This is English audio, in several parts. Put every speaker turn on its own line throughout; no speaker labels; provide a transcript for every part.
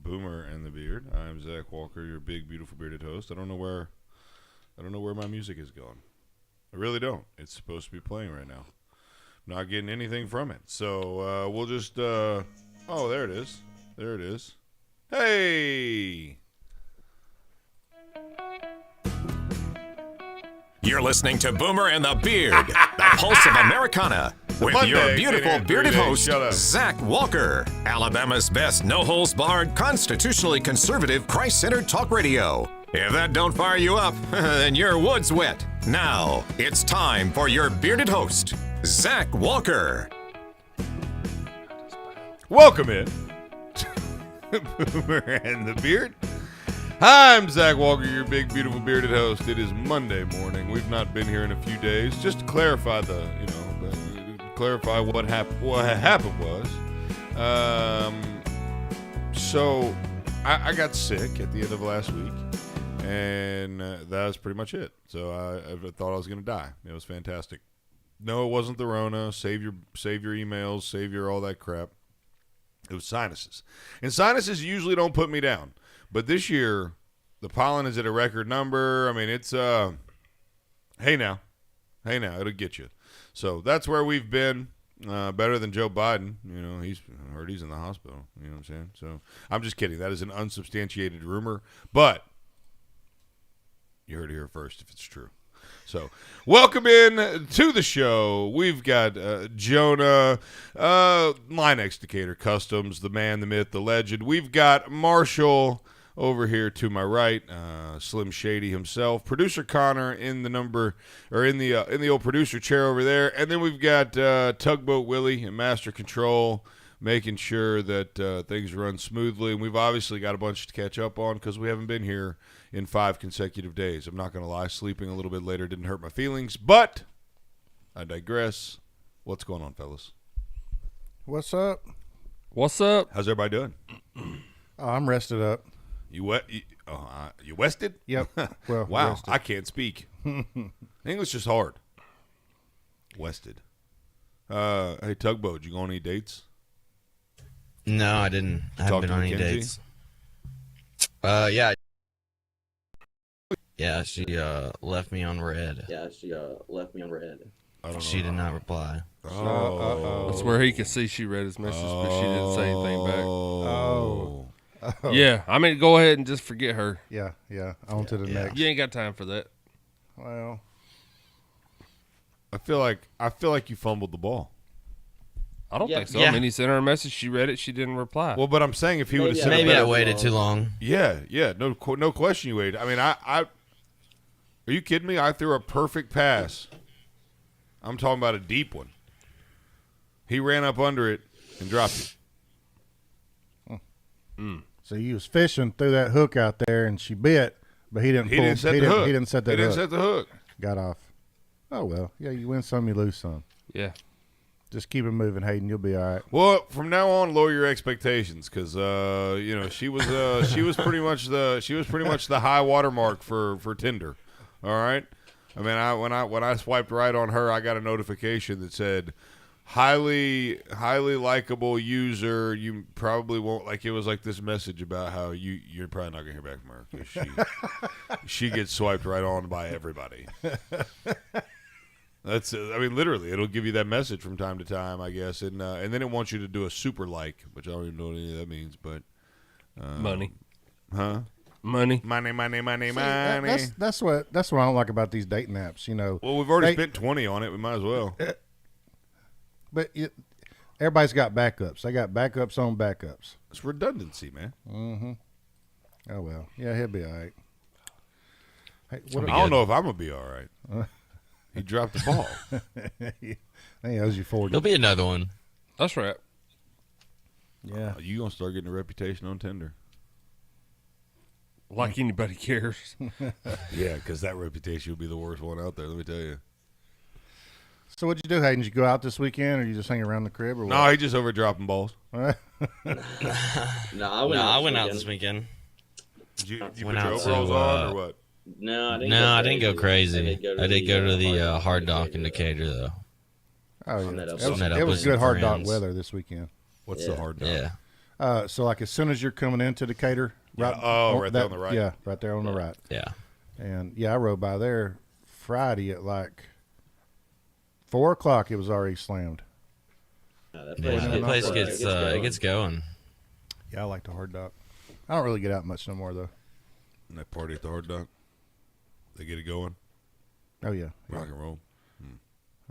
Boomer and the Beard. I'm Zach Walker, your big, beautiful bearded host. I don't know where my music is going. I really don't. It's supposed to be playing right now. I'm not getting anything from it. So we'll just. Oh, there it is. There it is. Hey.
You're listening to Boomer and the Beard, the pulse of Americana, with
Monday,
your beautiful bearded host,
shut up.
Zach Walker, Alabama's best no-holds-barred, constitutionally conservative, Christ-centered talk radio. If that don't fire you up, then your wood's wet. Now, it's time for your bearded host, Zach Walker.
Welcome in. Boomer and the Beard. Hi, I'm Zach Walker, your big, beautiful bearded host. It is Monday morning. We've not been here in a few days. Just to clarify clarify what happened was. So I got sick at the end of last week, and that was pretty much it. So I thought I was going to die. It was fantastic. No, it wasn't the Rona. Save your emails, save your all that crap. It was sinuses. And sinuses usually don't put me down. But this year, the pollen is at a record number. I mean, it's, hey now, it'll get you. So that's where we've been, better than Joe Biden. You know, I heard he's in the hospital. You know what I'm saying? So I'm just kidding. That is an unsubstantiated rumor. But you heard it here first if it's true. So, welcome in to the show. We've got Jonah, Line Extricator Customs, the man, the myth, the legend. We've got Marshall over here to my right, Slim Shady himself. Producer Connor in the old producer chair over there, and then we've got Tugboat Willie in master control, making sure that things run smoothly. And we've obviously got a bunch to catch up on because we haven't been here in 5 consecutive days. I'm not going to lie, sleeping a little bit later didn't hurt my feelings, but I digress. What's going on, fellas?
What's up?
What's up?
How's everybody doing?
Oh, I'm rested up.
You wested?
Yep. Well,
wow,
rested.
I can't speak. English is hard. Wested. Hey, Tugboat, you go on any dates?
No, I didn't. I haven't been on any dates. Yeah. Yeah, she left me on red. She did not reply.
Oh.
That's where he could see she read his message, but she didn't say anything back.
Oh.
Yeah, I mean, go ahead and just forget her.
Yeah. On to the next.
You ain't got time for that.
Well,
I feel like you fumbled the ball.
I don't think so.
Yeah.
I mean, he sent her a message. She read it. She didn't reply.
Well, but I'm saying if he would have sent
Maybe
a
I
better,
waited too long.
yeah, no question you waited. I mean, I are you kidding me? I threw a perfect pass. I'm talking about a deep one. He ran up under it and dropped it.
so you was fishing through that hook out there, and she bit, but he didn't.
He didn't set the hook.
He didn't set that
He didn't
hook.
set the hook.
Got off. Oh well. Yeah, you win some, you lose some.
yeah.
Just keep it moving, Hayden. You'll be all right.
Well, from now on, lower your expectations because she was pretty much the high water mark for Tinder. All right. I mean, when I swiped right on her, I got a notification that said highly likable user. You probably won't like. It was like this message about how you're probably not gonna hear back from her because she gets swiped right on by everybody. That's I mean, literally, it'll give you that message from time to time, I guess, and then it wants you to do a super like, which I don't even know what any of that means, but
Money.
huh?
Money.
Money.
That's what I don't like about these dating apps. You know.
Well, we've already
They-
spent 20 on it. We might as well.
But everybody's got backups. They got backups on backups.
It's redundancy, man.
Mm-hmm. Oh well. Yeah, he'll be all right. Hey,
I don't know if I'm gonna be all right. He dropped the ball.
he owes you 40.
There'll be another one.
That's right.
Yeah.
You gonna start getting a reputation on Tinder?
Like anybody cares.
Yeah, because that reputation will be the worst one out there. Let me tell you.
So what'd you do, Hayden? Did you go out this weekend, or you just hang around the crib, or what?
No, he just over dropping balls.
No, I went out this weekend.
Did you put
Went
your
out to,
overalls on or what?
No, I didn't go crazy. I did go to the Hard Dock in Decatur, though.
Oh, yeah.
Met up
It was
with
good
some
hard dock
friends.
weather this weekend.
What's the hard dog?
Yeah.
So like as soon as you're coming into Decatur,
right there on the right.
Yeah, right there on the right.
Yeah.
And yeah, I rode by there Friday at like 4:00. It was already slammed.
Yeah, the place gets going.
Yeah, I like the hard dock. I don't really get out much no more though.
And that party at the hard dock, they get it going.
Oh yeah,
Rock and roll.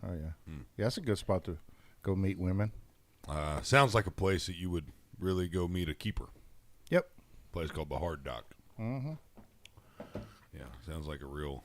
Oh yeah, yeah. That's a good spot to go meet women.
Sounds like a place that you would really go meet a keeper.
Yep.
Place called the Hard Dock.
Mm-hmm.
Yeah, sounds like a real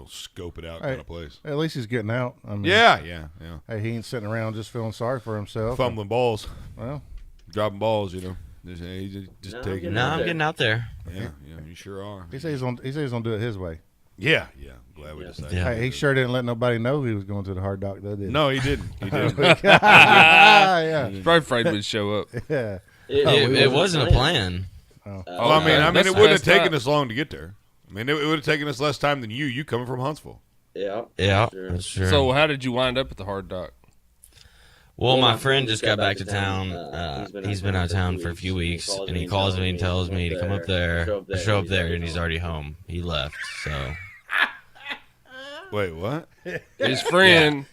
scope it out kind of place.
At least he's getting out. I mean,
Yeah.
Hey, he ain't sitting around just feeling sorry for himself.
Fumbling balls,
Well,
dropping balls. Just taking.
No, I'm getting out there.
Yeah, you sure are.
he says he's gonna do it his way.
Yeah. I'm glad we decided.
Yeah.
Hey, he sure didn't let nobody know he was going to the hard dock, though, did he?
No, he didn't. He didn't.
yeah.
He's probably afraid we'd show up.
Yeah.
It wasn't a plan.
Well, I mean,
That's
it wouldn't have
messed
taken
up.
us long to get there. I mean, it would have taken us less time than you coming from Huntsville.
Yeah,
Sure.
that's true.
So how did you wind up at the hard dock?
Well, my friend just got back to town. He's been out of town for a few weeks, and he calls me and tells me to come up there, show up there, and he's already home. He left, so.
Wait, what?
His friend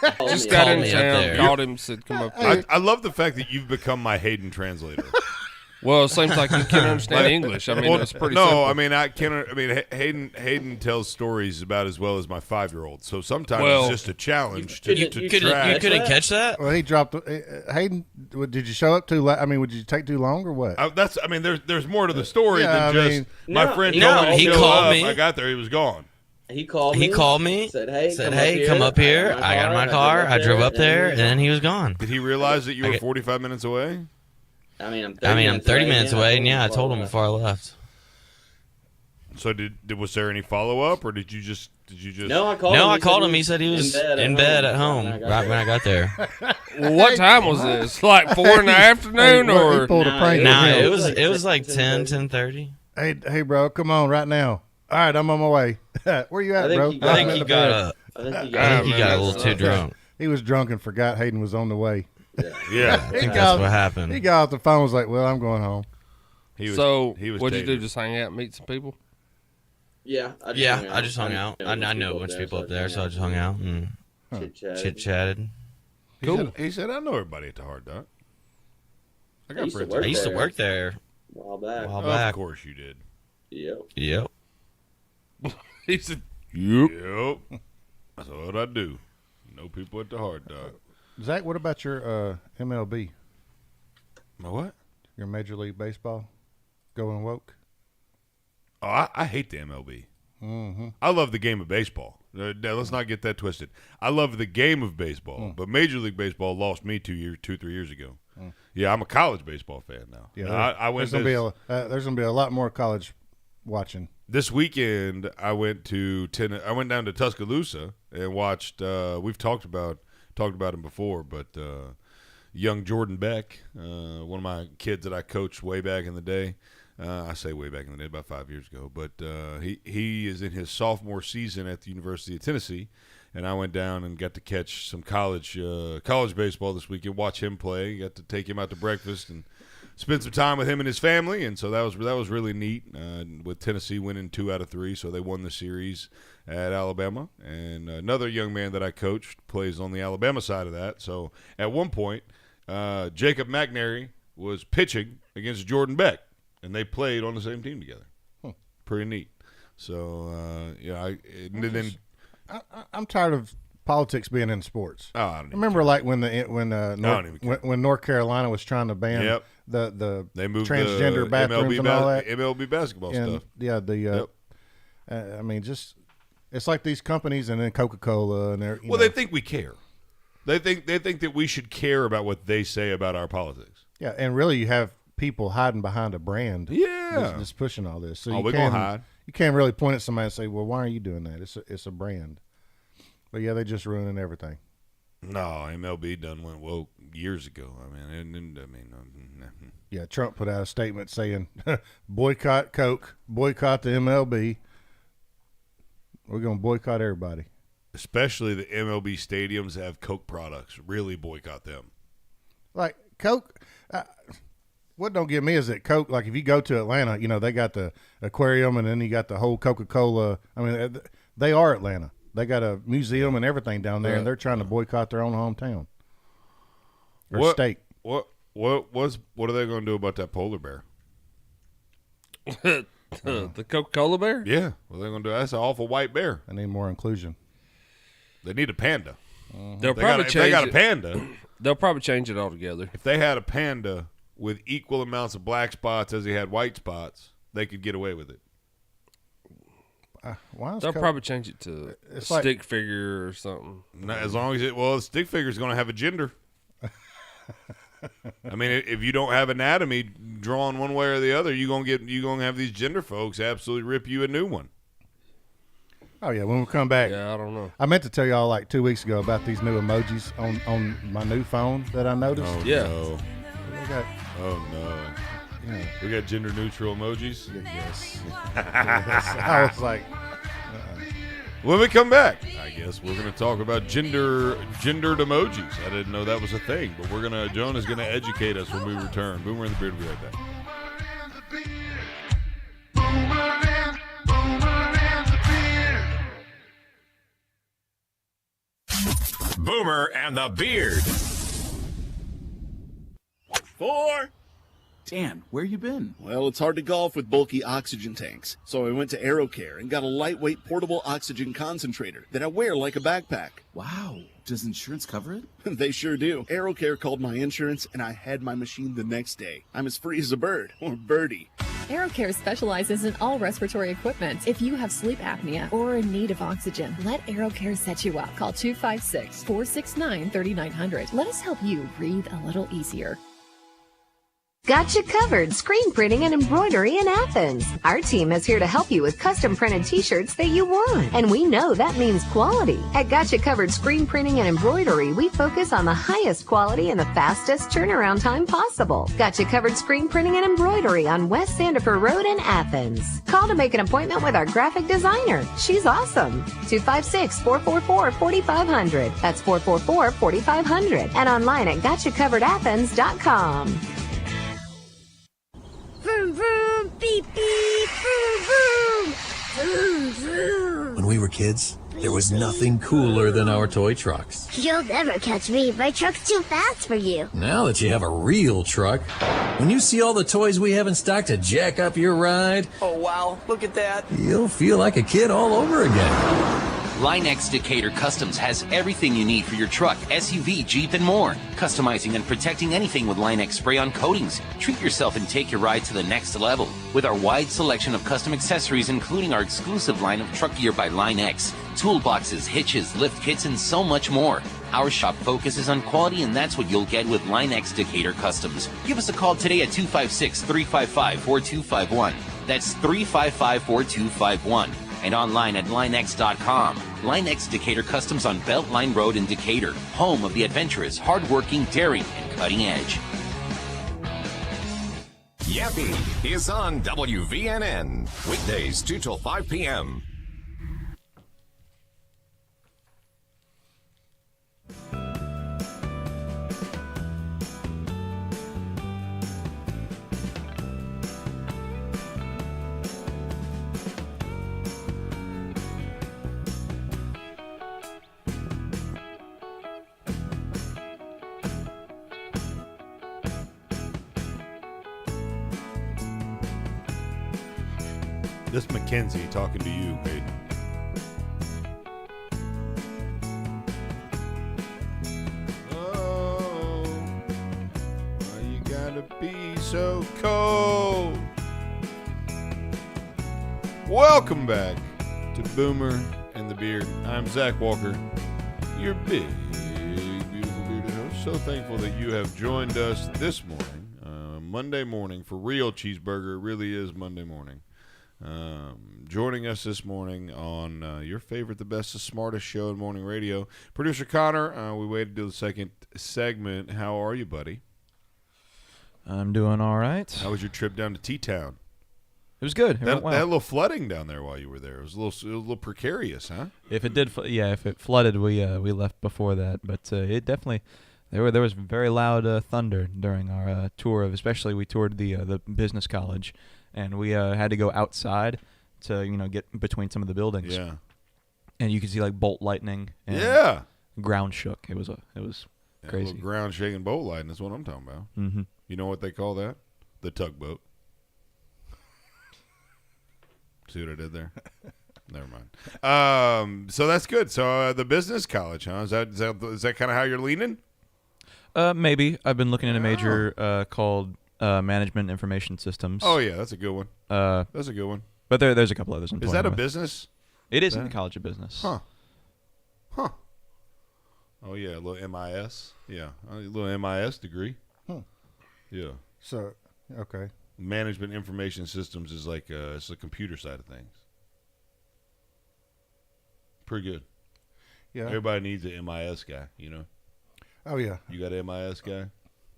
just got
Called
in
me up
town,
there.
called him, said, "Come up." Here.
I love the fact that you've become my Hayden translator.
Well, it seems like you can understand English. I mean,
Well,
it's pretty
no,
simple.
I mean I can't. I mean Hayden tells stories about as well as my 5-year-old. So sometimes
Well,
it's just a challenge to
You
track.
couldn't catch that?
Well, he dropped. Hayden, did you show up too late? I mean, would you take too long or what?
I mean, there's more to the story
Yeah,
than
I
just
mean-
my
No,
friend
he-
told me to
he
show
called
up.
me.
I got there, he was gone.
He called me.
Said,
Said,
hey, come up here. I got in my car. I drove up there, and then he was gone.
Did he realize that you were
Okay.
45 minutes away?
I'm
30 minutes away, and yeah, I told him before I left.
So was there any follow up, or did you just?
No, I called him.
No, I
He
called
said
him. He said he was
in bed
at home right when I got there.
Well, what time was this? Like 4 in the afternoon,
He
or
pulled a
Nah,
prank.
Nah,
on him.
it was like 10:30.
Hey, bro, come on right now. All right, I'm on my way. Where you at,
I think
bro?
he
I think
I'm
he
in
got up.
I think he
I
got
think he got a little too drunk.
He was drunk and forgot Hayden was on the way.
Yeah,
I think that's what happened.
He got off the phone and was like, well, I'm going home.
he was.
so
he was.
what'd you do?
dating.
Just hang out, and meet some people?
Yeah, I
just hung out. I know a bunch of people up there, so I just hung out and
chit-chatted.
chit-chatted.
Cool. He said, "I know everybody at the Hard Dock. I got
used to
friends.
work
I used to
there.
work there
A while back.
a while
Of
back.
course you did.
Yep.
Yep.
He said,
Yep. That's what I do. Know people at the Hard Dock.
Zach, what about your MLB,
My what?
your Major League Baseball? Going woke?
Oh, I hate the MLB.
Mm-hmm.
I love the game of baseball. Now, let's not get that twisted. I love the game of baseball, but Major League Baseball lost me 3 years ago. Yeah, I'm a college baseball fan now.
Yeah,
I went
there's gonna be a lot more college watching.
this weekend. I went down to Tuscaloosa and watched. We've talked about him before, but young Jordan Beck, one of my kids that I coached way back in the day. I say way back in the day, about 5 years ago. But he is in his sophomore season at the University of Tennessee, and I went down and got to catch some college baseball this weekend. Watch him play. Got to take him out to breakfast and spend some time with him and his family, and so that was really neat. With Tennessee winning 2 out of 3, so they won the series at Alabama. And another young man that I coached plays on the Alabama side of that. So at one point, Jacob McNary was pitching against Jordan Beck, and they played on the same team together. Pretty neat. So
I'm tired of politics being in sports.
I don't even
Remember,
care.
like when
don't even care.
when North Carolina was trying to ban
Yep.
the
They moved
transgender
the
bathrooms and all that.
MLB basketball
And
stuff.
yeah,
Yep.
I mean, just it's like these companies and then Coca-Cola and they're
Well, they think we care. They think that we should care about what they say about our politics.
yeah, and really you have people hiding behind a brand.
Yeah.
just pushing all this. So
Oh,
you
we're gonna hide.
You can't really point at somebody and say, "Well, why are you doing that?" It's a brand. But yeah, they just ruining everything.
No, MLB done went woke years ago.
Yeah, Trump put out a statement saying, "Boycott Coke, boycott the MLB. We're going to boycott everybody."
especially the MLB stadiums have Coke products. Really boycott them.
Like Coke, What don't get me is that Coke, like if you go to Atlanta, they got the aquarium and then you got the whole Coca-Cola. I mean, they are Atlanta. They got a museum and everything down there, and they're trying to boycott their own hometown or state.
What are they going to do about that polar bear?
The Coca-Cola bear?
Yeah, what are they going to do? That's an awful white bear.
I need more inclusion.
They need a panda.
They'll
If
probably
they
change
got a
it.
panda.
They'll probably change it altogether.
If they had a panda with equal amounts of black spots as he had white spots, they could get away with it.
Why is
They'll
Coke-
probably change it to a
It's like-
stick figure or something.
As long as the stick figure is going to have a gender. I mean, if you don't have anatomy drawn one way or the other, you're gonna have these gender folks absolutely rip you a new one.
Oh yeah, when we come back.
Yeah, I don't know.
I meant to tell y'all like 2 weeks ago about these new emojis on my new phone that I noticed.
Oh
Yeah.
no!
They got,
Oh no!
yeah,
We got gender neutral emojis.
yes. I was like,
When we come back, I guess we're going to talk about gendered emojis. I didn't know that was a thing, but Joan is going to educate us when we return. Boomer and the Beard will be right back.
Boomer and the Beard.
4. Dan, where you been? Well, it's hard to golf with bulky oxygen tanks. So I went to AeroCare and got a lightweight portable oxygen concentrator that I wear like a backpack. Wow. Does insurance cover it? They sure do. AeroCare called my insurance and I had my machine the next day. I'm as free as a bird, or birdie.
AeroCare specializes in all respiratory equipment. If you have sleep apnea or are in need of oxygen, let AeroCare set you up. Call 256-469-3900. Let us help you breathe a little easier.
Got you covered screen printing and embroidery in Athens. Our team is here to help you with custom printed t-shirts that you want. And we know that means quality. At Got You Covered Screen Printing and Embroidery, we focus on the highest quality and the fastest turnaround time possible. Got You Covered Screen Printing and Embroidery on West Sandifer Road in Athens. Call to make an appointment with our graphic designer. She's awesome. 256-444-4500. That's 444-4500. And online at GotYouCoveredAthens.com.
Vroom, vroom, beep, beep, vroom, vroom. Vroom, vroom.
When we were kids, there was nothing cooler than our toy trucks.
You'll never catch me. My truck's too fast for you.
Now that you have a real truck, when you see all the toys we have in stock to jack up your ride,
oh wow, look at that.
You'll feel like a kid all over again.
Line-X Decatur Customs has everything you need for your truck, SUV, Jeep, and more. Customizing and protecting anything with Line-X spray-on coatings. Treat yourself and take your ride to the next level. With our wide selection of custom accessories, including our exclusive line of truck gear by Line-X, toolboxes, hitches, lift kits, and so much more. Our shop focuses on quality, and that's what you'll get with Line-X Decatur Customs. Give us a call today at 256-355-4251. That's 355-4251. And online at linex.com. Line-X Decatur Customs on Beltline Road in Decatur, home of the adventurous, hardworking, daring, and cutting edge.
Yappy is on WVNN. Weekdays 2 till 5 p.m.
This Mackenzie talking to you, Hayden. Oh, why you gotta be so cold? Welcome back to Boomer and the Beard. I'm Zach Walker, your big, beautiful bearded host. So thankful that you have joined us this morning, Monday morning, for real cheeseburger. It really is Monday morning. Joining us this morning on your favorite, the best, the smartest show in morning radio, producer Connor. We waited till the second segment. How are you, buddy?
I'm doing all right.
How was your trip down to T-Town?
It was good. It
That
went well.
had a little flooding down there while you were there. It was a little precarious, huh?
If it did, if it flooded, we left before that. But it definitely, There was very loud thunder during our tour of, especially we toured the business college, and we had to go outside to get between some of the buildings.
Yeah.
And you could see like bolt lightning. And
Yeah.
Ground shook. It was crazy.
A little ground shaking bolt lighting is what I'm talking about.
Mm-hmm.
You know what they call that? The tugboat. See what I did there? Never mind. So that's good. So the business college, huh? Is that kind of how you're leaning?
Maybe. I've been looking at a major called Management Information Systems.
Oh yeah, that's a good one. That's a good one.
But there's a couple others.
Is that a business?
It is in the College of Business.
Huh. Oh yeah, a little MIS. Yeah, a little MIS degree.
Huh.
Yeah.
So okay.
Management Information Systems is like it's the computer side of things. Pretty good.
Yeah.
Everybody needs an MIS guy,
Oh yeah.
You got an MIS guy?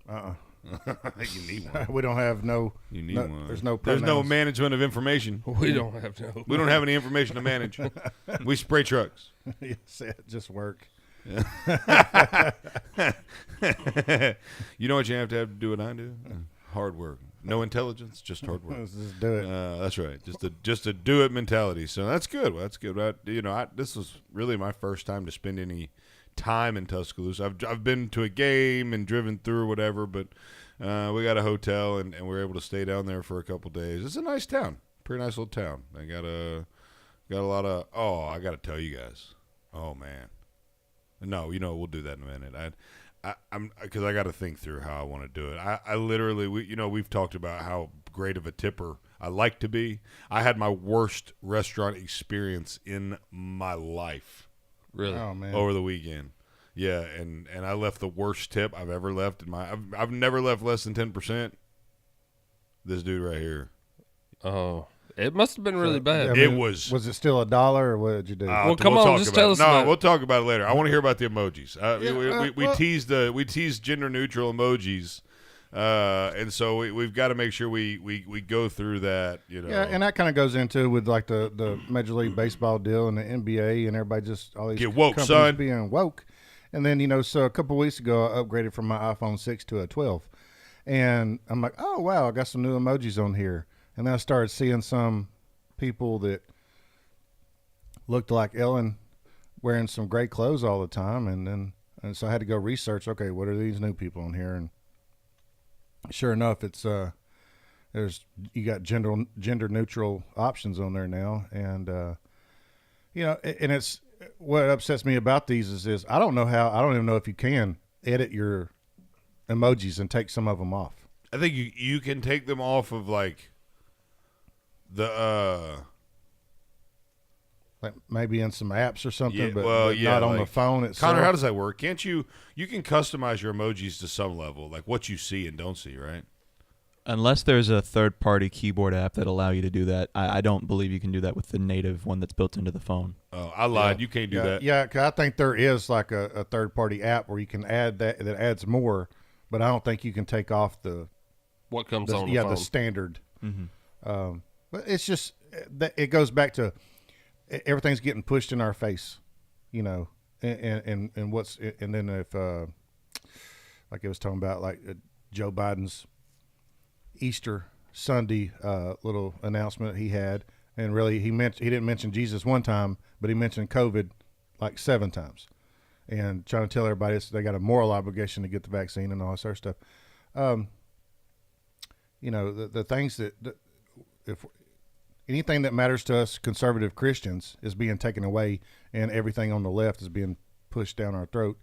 You need one.
We don't have no.
You need one.
There's no.
There's no
pronouns.
management of information.
We don't have no.
We don't have any information to manage. We spray trucks.
Yes, just work.
You know what you have to do what I do? Hard work. No intelligence, just hard work.
Let's just do it.
That's right. Just a do it mentality. So that's good. Well, that's good. This was really my first time to spend any time in Tuscaloosa. I've been to a game and driven through or whatever, but we got a hotel and we were able to stay down there for a couple days. It's a nice town. Pretty nice little town. They got a lot of. Oh, I got to tell you guys. Oh man. No, we'll do that in a minute. I'm because I got to think through how I want to do it. I literally, we've talked about how great of a tipper I like to be. I had my worst restaurant experience in my life.
Really?
Oh man.
Over the weekend. Yeah, and I left the worst tip I've ever left in my. I've never left less than 10%. This dude right here.
Oh. It must have been really bad.
I mean,
It was.
Was it still $1 or what did you do?
Well, come on, just tell us about it.
We'll talk about it later. I want to hear about the emojis. We
well-
teased gender neutral emojis, and so we've got to make sure we go through that.
Yeah, and that kind of goes into with like the Major League Baseball deal and the NBA and everybody just all these
Get woke,
companies
son.
being woke. And then so a couple weeks ago I upgraded from my iPhone 6 to a 12, and I'm like, oh wow, I got some new emojis on here. And then I started seeing some people that looked like Ellen wearing some gray clothes all the time. And so I had to go research, okay, what are these new people on here? And sure enough, it's you got gender neutral options on there now. And, and it's what upsets me about these is I don't even know if you can edit your emojis and take some of them off.
I think you can take them off of like the
like maybe in some apps or something,
yeah,
but
yeah,
not on
like,
the phone itself.
Connor, how does that work? Can't you can customize your emojis to some level, like what you see and don't see, right?
Unless there's a third-party keyboard app that allow you to do that, I don't believe you can do that with the native one that's built into the phone.
Oh, I lied. You can't do that.
Yeah, 'cause I think there is like a third-party app where you can add that adds more, but I don't think you can take off
what comes on the phone.
the standard.
Mm-hmm.
But it's just it goes back to everything's getting pushed in our face, and what's and then if like I was talking about like Joe Biden's Easter Sunday little announcement he had, and really he didn't mention Jesus one time, but he mentioned COVID like 7 times, and trying to tell everybody they got a moral obligation to get the vaccine and all this other stuff. The things that if anything that matters to us conservative Christians is being taken away, and everything on the left is being pushed down our throat.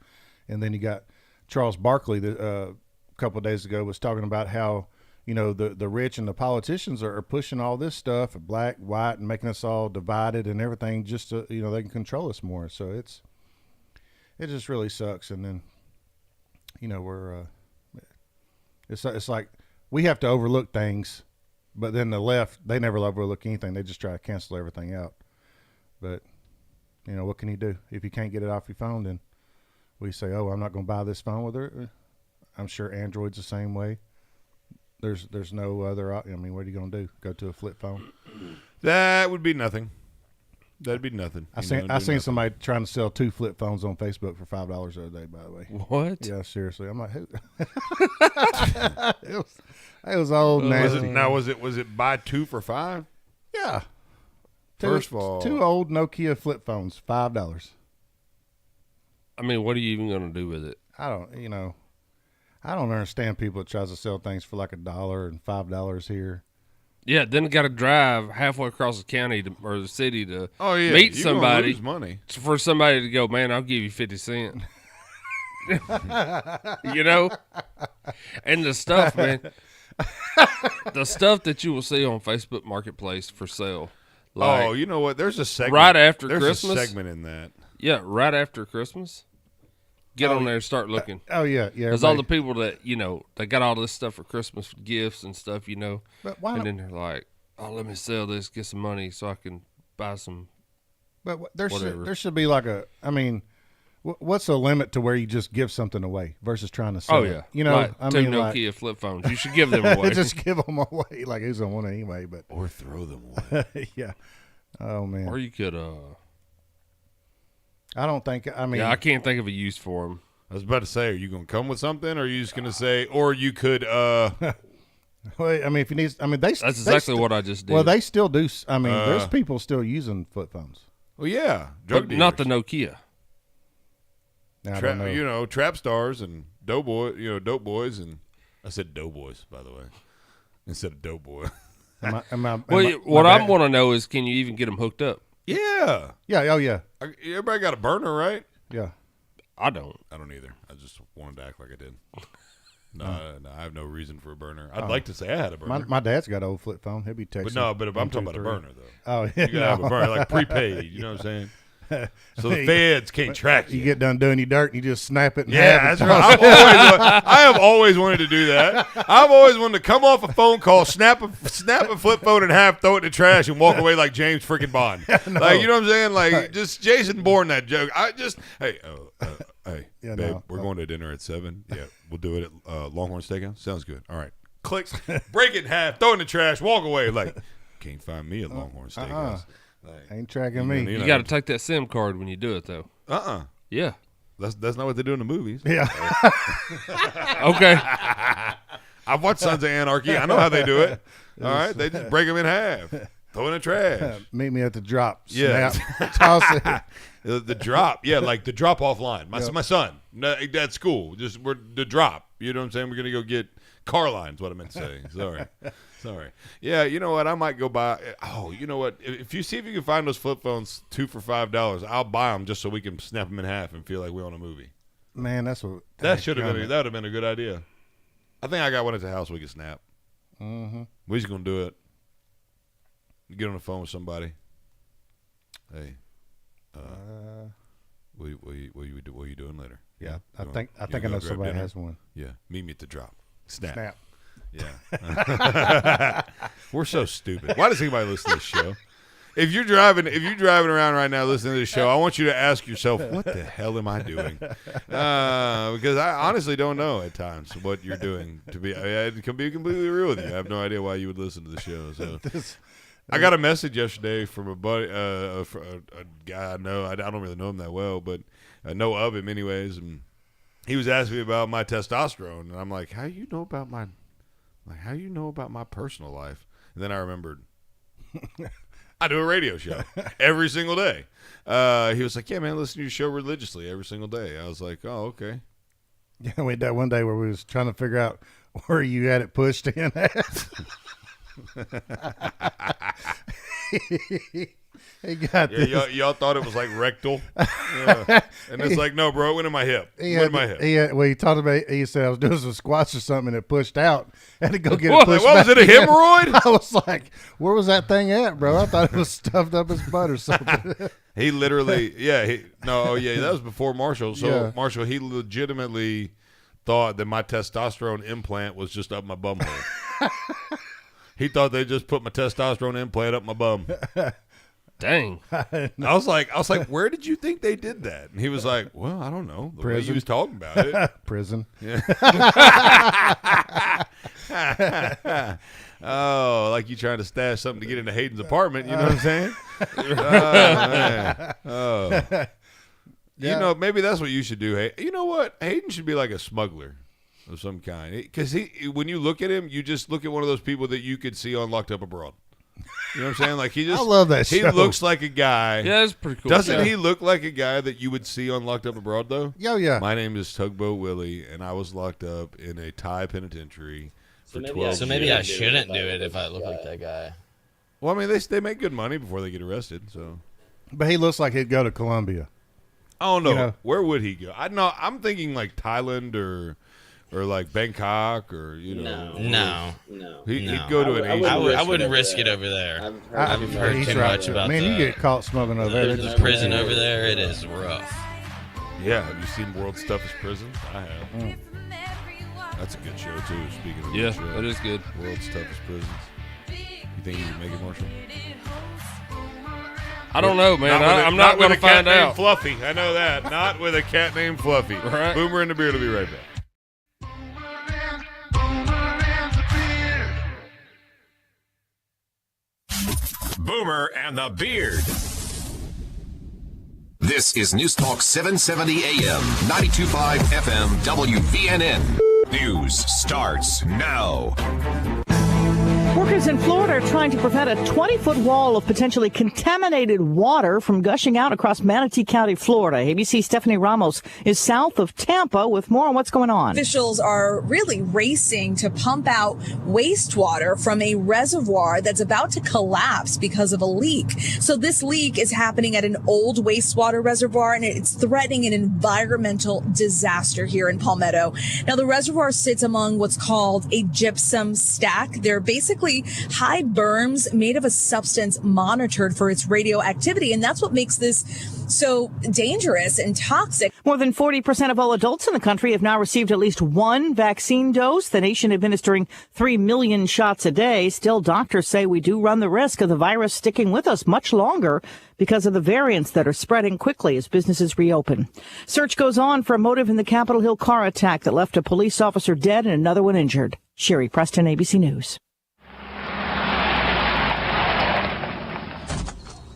And then you got Charles Barkley that a couple of days ago was talking about how the rich and the politicians are pushing all this stuff, black, white, and making us all divided and everything just to they can control us more. So it just really sucks. And then we're it's like we have to overlook things. But then the left, they never overlook anything. They just try to cancel everything out. But, what can you do? If you can't get it off your phone, then we say, oh, I'm not going to buy this phone with her. I'm sure Android's the same way. There's no other, what are you going to do? Go to a flip phone?
That would be nothing. That'd be nothing.
I seen somebody trying to sell 2 flip phones on Facebook for $5 the other day. By the way,
what?
Yeah, seriously. I'm like, who? it was old nasty.
Was it buy 2 for $5?
Yeah.
First of all,
2 old Nokia flip phones, $5.
I mean, what are you even going to do with it?
I don't understand people that tries to sell things for like $1 and $5 here.
Yeah, then got to drive halfway across the county or the city to
you're
meet somebody.
Lose money.
For somebody to go, man, I'll give you 50 cents. You know? And the stuff, man. The stuff that you will see on Facebook Marketplace for sale.
Like, you know what? There's a segment.
Right after
Christmas.
Christmas.
A segment in that.
Yeah, right after Christmas. Get on there and start looking.
Yeah.
Because all the people that, they got all this stuff for Christmas gifts and stuff,
But why
and then they're like, oh, let me sell this, get some money so I can buy some
But
whatever.
there should be like what's the limit to where you just give something away versus trying to sell
Oh,
it?
yeah.
You know,
Like 2 Nokia flip phones. You should give them away.
Just give them away. Like, who's going to want it anyway?
Or throw them away.
Yeah. Oh, man.
Or you could,
I don't think,
I can't think of a use for them.
I was about to say, are you going to come with something, or are you just going to say, or you could, Well,
if you need, that's
exactly what I just did.
Well, they still do. There's people still using flip phones.
Well, yeah, drug dealers.
Not the Nokia.
Trap stars and dope boys, and I said doughboys, by the way, instead of doughboy.
What I want to know is, can you even get them hooked up?
Yeah.
Yeah. Oh, yeah.
Everybody got a burner, right?
Yeah.
I don't
either. I just wanted to act like I did. No, I have no reason for a burner. I'd like to say I had a burner.
My dad's got an old flip phone. He'll be texting.
But if I'm talking about a burner, though.
Oh, yeah.
You gotta have a burner, like prepaid. You know what I'm saying? So the feds can't track you.
You get done doing your dirt and you just snap it in
yeah,
half.
that's right. I have always wanted to do that. I've always wanted to come off a phone call, snap a flip phone in half, throw it in the trash, and walk away like James freaking Bond. Like, you know what I'm saying? Like, just Jason Bourne that joke. Hey,
Yeah,
babe, we're going to dinner at 7. Yeah, we'll do it at Longhorn Steakhouse. Sounds good. All right. Click, break it in half, throw it in the trash, walk away. Like, can't find me at Longhorn Steakhouse. Like,
ain't tracking me.
You got to take that SIM card when you do it, though. Yeah.
That's not what they do in the movies.
Yeah.
Okay.
I've watched Sons of Anarchy. I know how they do it. All right. They just break them in half, throw in the trash.
Meet me at the drop.
Yeah.
Snap. Toss it.
The drop. Yeah, like the drop off line. My son. At school. We're the drop. You know what I'm saying? We're going to go get car lines, what I meant to say. Sorry. Yeah, you know what? I might go buy. Oh, you know what? If you can find those flip phones 2 for $5, I'll buy them just so we can snap them in half and feel like we're on a movie.
Man, that would
have been a good idea. I think I got one at the house we can snap.
Mm-hmm.
We're just gonna do it. Get on the phone with somebody. Hey, what are you doing later?
Yeah, I think I know somebody
dinner?
Has one.
Yeah, meet me at the drop. Snap.
Yeah.
We're so stupid. Why does anybody listen to this show? If you're driving around right now listening to this show, I want you to ask yourself, what the hell am I doing? Because I honestly don't know at times what you're doing. I can be completely real with you. I have no idea why you would listen to the show. So I got a message yesterday from a buddy, a guy I know. I don't really know him that well, but I know of him anyways. And he was asking me about my testosterone, and I'm like, how you know about my personal life? And then I remembered. I do a radio show every single day. He was like, yeah, man, listen to your show religiously every single day. I was like, oh, okay.
Yeah, we had that one day where we was trying to figure out where you had it pushed in at. He got
y'all thought it was like rectal. And it's like, no, bro, it went in my hip.
He talked about, he said I was doing some squats or something and it pushed out. I had to go get it pushed
What
back
was it, a
in.
hemorrhoid?
I was like, where was that thing at, bro? I thought it was stuffed up his butt or something.
He literally, that was before Marshall. So
Yeah.
Marshall, he legitimately thought that my testosterone implant was just up my bum hole. He thought they just put my testosterone implant up my bum.
Dang.
I was like, where did you think they did that? And he was like, well, I don't know. The way
Prison.
he was talking about it.
Prison.
Yeah. Oh, like you trying to stash something to get into Hayden's apartment. You know what I'm saying? Oh, man. Oh.
Yeah.
You know, maybe that's what you should do. Hey, you know what? Hayden should be like a smuggler of some kind. Because when you look at him, you just look at one of those people that you could see on Locked Up Abroad. You know what I'm saying? Like he just,
I love that
He
show.
looks like a guy.
Yeah, that's pretty cool.
Doesn't he look like a guy that you would see on Locked Up Abroad, though?
Yeah.
My name is Tugboat Willie, and I was locked up in a Thai penitentiary for 12 years.
So maybe I shouldn't do it if I look like that guy.
Well, I mean, they make good money before they get arrested, so.
But he looks like he'd go to Colombia.
Oh no,
You know?
where would he go? I'm thinking like Thailand or like Bangkok or
No.
He'd go to an Asian.
I wouldn't risk it over there. I've heard
He's
too
right.
much about
Man, you get caught smoking over there.
the prison over there. It is rough.
Yeah, have you seen World's Toughest Prisons? I have. That's a good show too. Speaking of good show,
that is good.
World's Toughest Prisons. You think he would make it, Marshall?
I don't know, man. I'm not going to find out.
Fluffy, I know that. Not with a cat named Fluffy.
Right.
Boomer and the Beard will be right back.
Boomer and the Beard. This is News Talk 770 AM, 92.5 FM, WVNN. News starts now.
Workers in Florida are trying to prevent a 20-foot wall of potentially contaminated water from gushing out across Manatee County, Florida. ABC Stephanie Ramos is south of Tampa with more on what's going on.
Officials are really racing to pump out wastewater from a reservoir that's about to collapse because of a leak. So this leak is happening at an old wastewater reservoir, and it's threatening an environmental disaster here in Palmetto. Now, the reservoir sits among what's called a gypsum stack. They're basically high berms made of a substance monitored for its radioactivity, and that's what makes this so dangerous and toxic.
More than 40% of all adults in the country have now received at least one vaccine dose, the nation administering 3 million shots a day. Still, doctors say we do run the risk of the virus sticking with us much longer because of the variants that are spreading quickly as businesses reopen. Search goes on for a motive in the Capitol Hill car attack that left a police officer dead and another one injured. Sherry Preston, ABC News.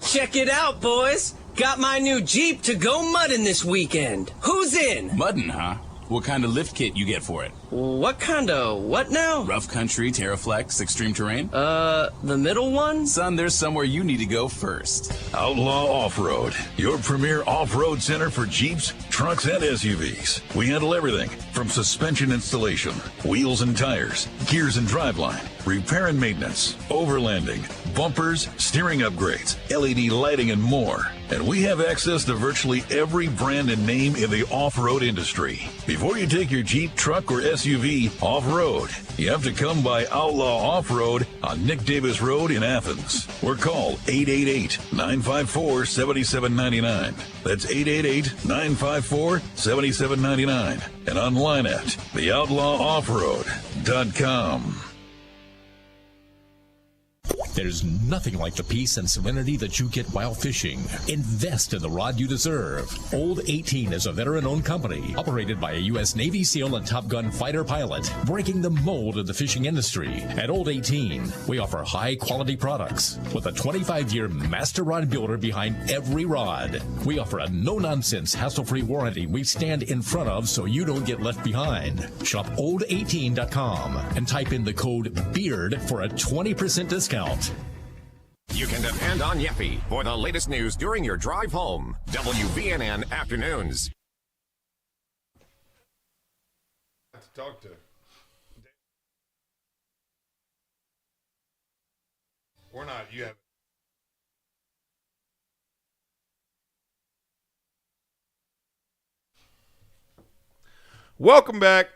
Check it out, boys. Got my new Jeep to go mudding this weekend. Who's in?
Mudding, huh? What kind of lift kit you get for it?
What kind of what now?
Rough country, Terraflex, extreme terrain?
The middle one?
Son, there's somewhere you need to go first.
Outlaw Off-Road, your premier off-road center for Jeeps, trucks, and SUVs. We handle everything from suspension installation, wheels and tires, gears and driveline, repair and maintenance, overlanding, bumpers, steering upgrades, LED lighting, and more. And we have access to virtually every brand and name in the off-road industry. Before you take your Jeep, truck, or SUV off-road, you have to come by Outlaw Off-Road on Nick Davis Road in Athens. Or call 888-954-7799. That's 888-954-7799. And online at theoutlawoffroad.com.
There's nothing like the peace and serenity that you get while fishing. Invest in the rod you deserve. Old 18 is a veteran-owned company operated by a U.S. Navy SEAL and Top Gun fighter pilot, breaking the mold of the fishing industry. At Old 18, we offer high-quality products with a 25-year master rod builder behind every rod. We offer a no-nonsense, hassle-free warranty we stand in front of so you don't get left behind. Shop old18.com and type in the code BEARD for a 20% discount.
You can depend on Yeffy for the latest news during your drive home. WVNN Afternoons.
Talk to. Or not. You have. Welcome back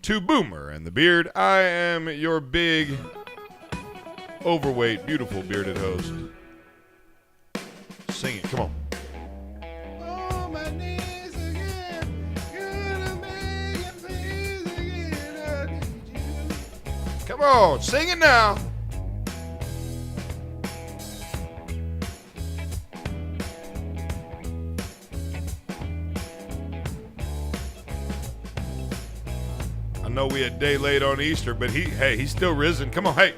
to Boomer and the Beard. I am your big, overweight, beautiful bearded host. Sing it. Come on. Come on, sing it now. know we a day late on Easter, but he's still risen. Come on, hey.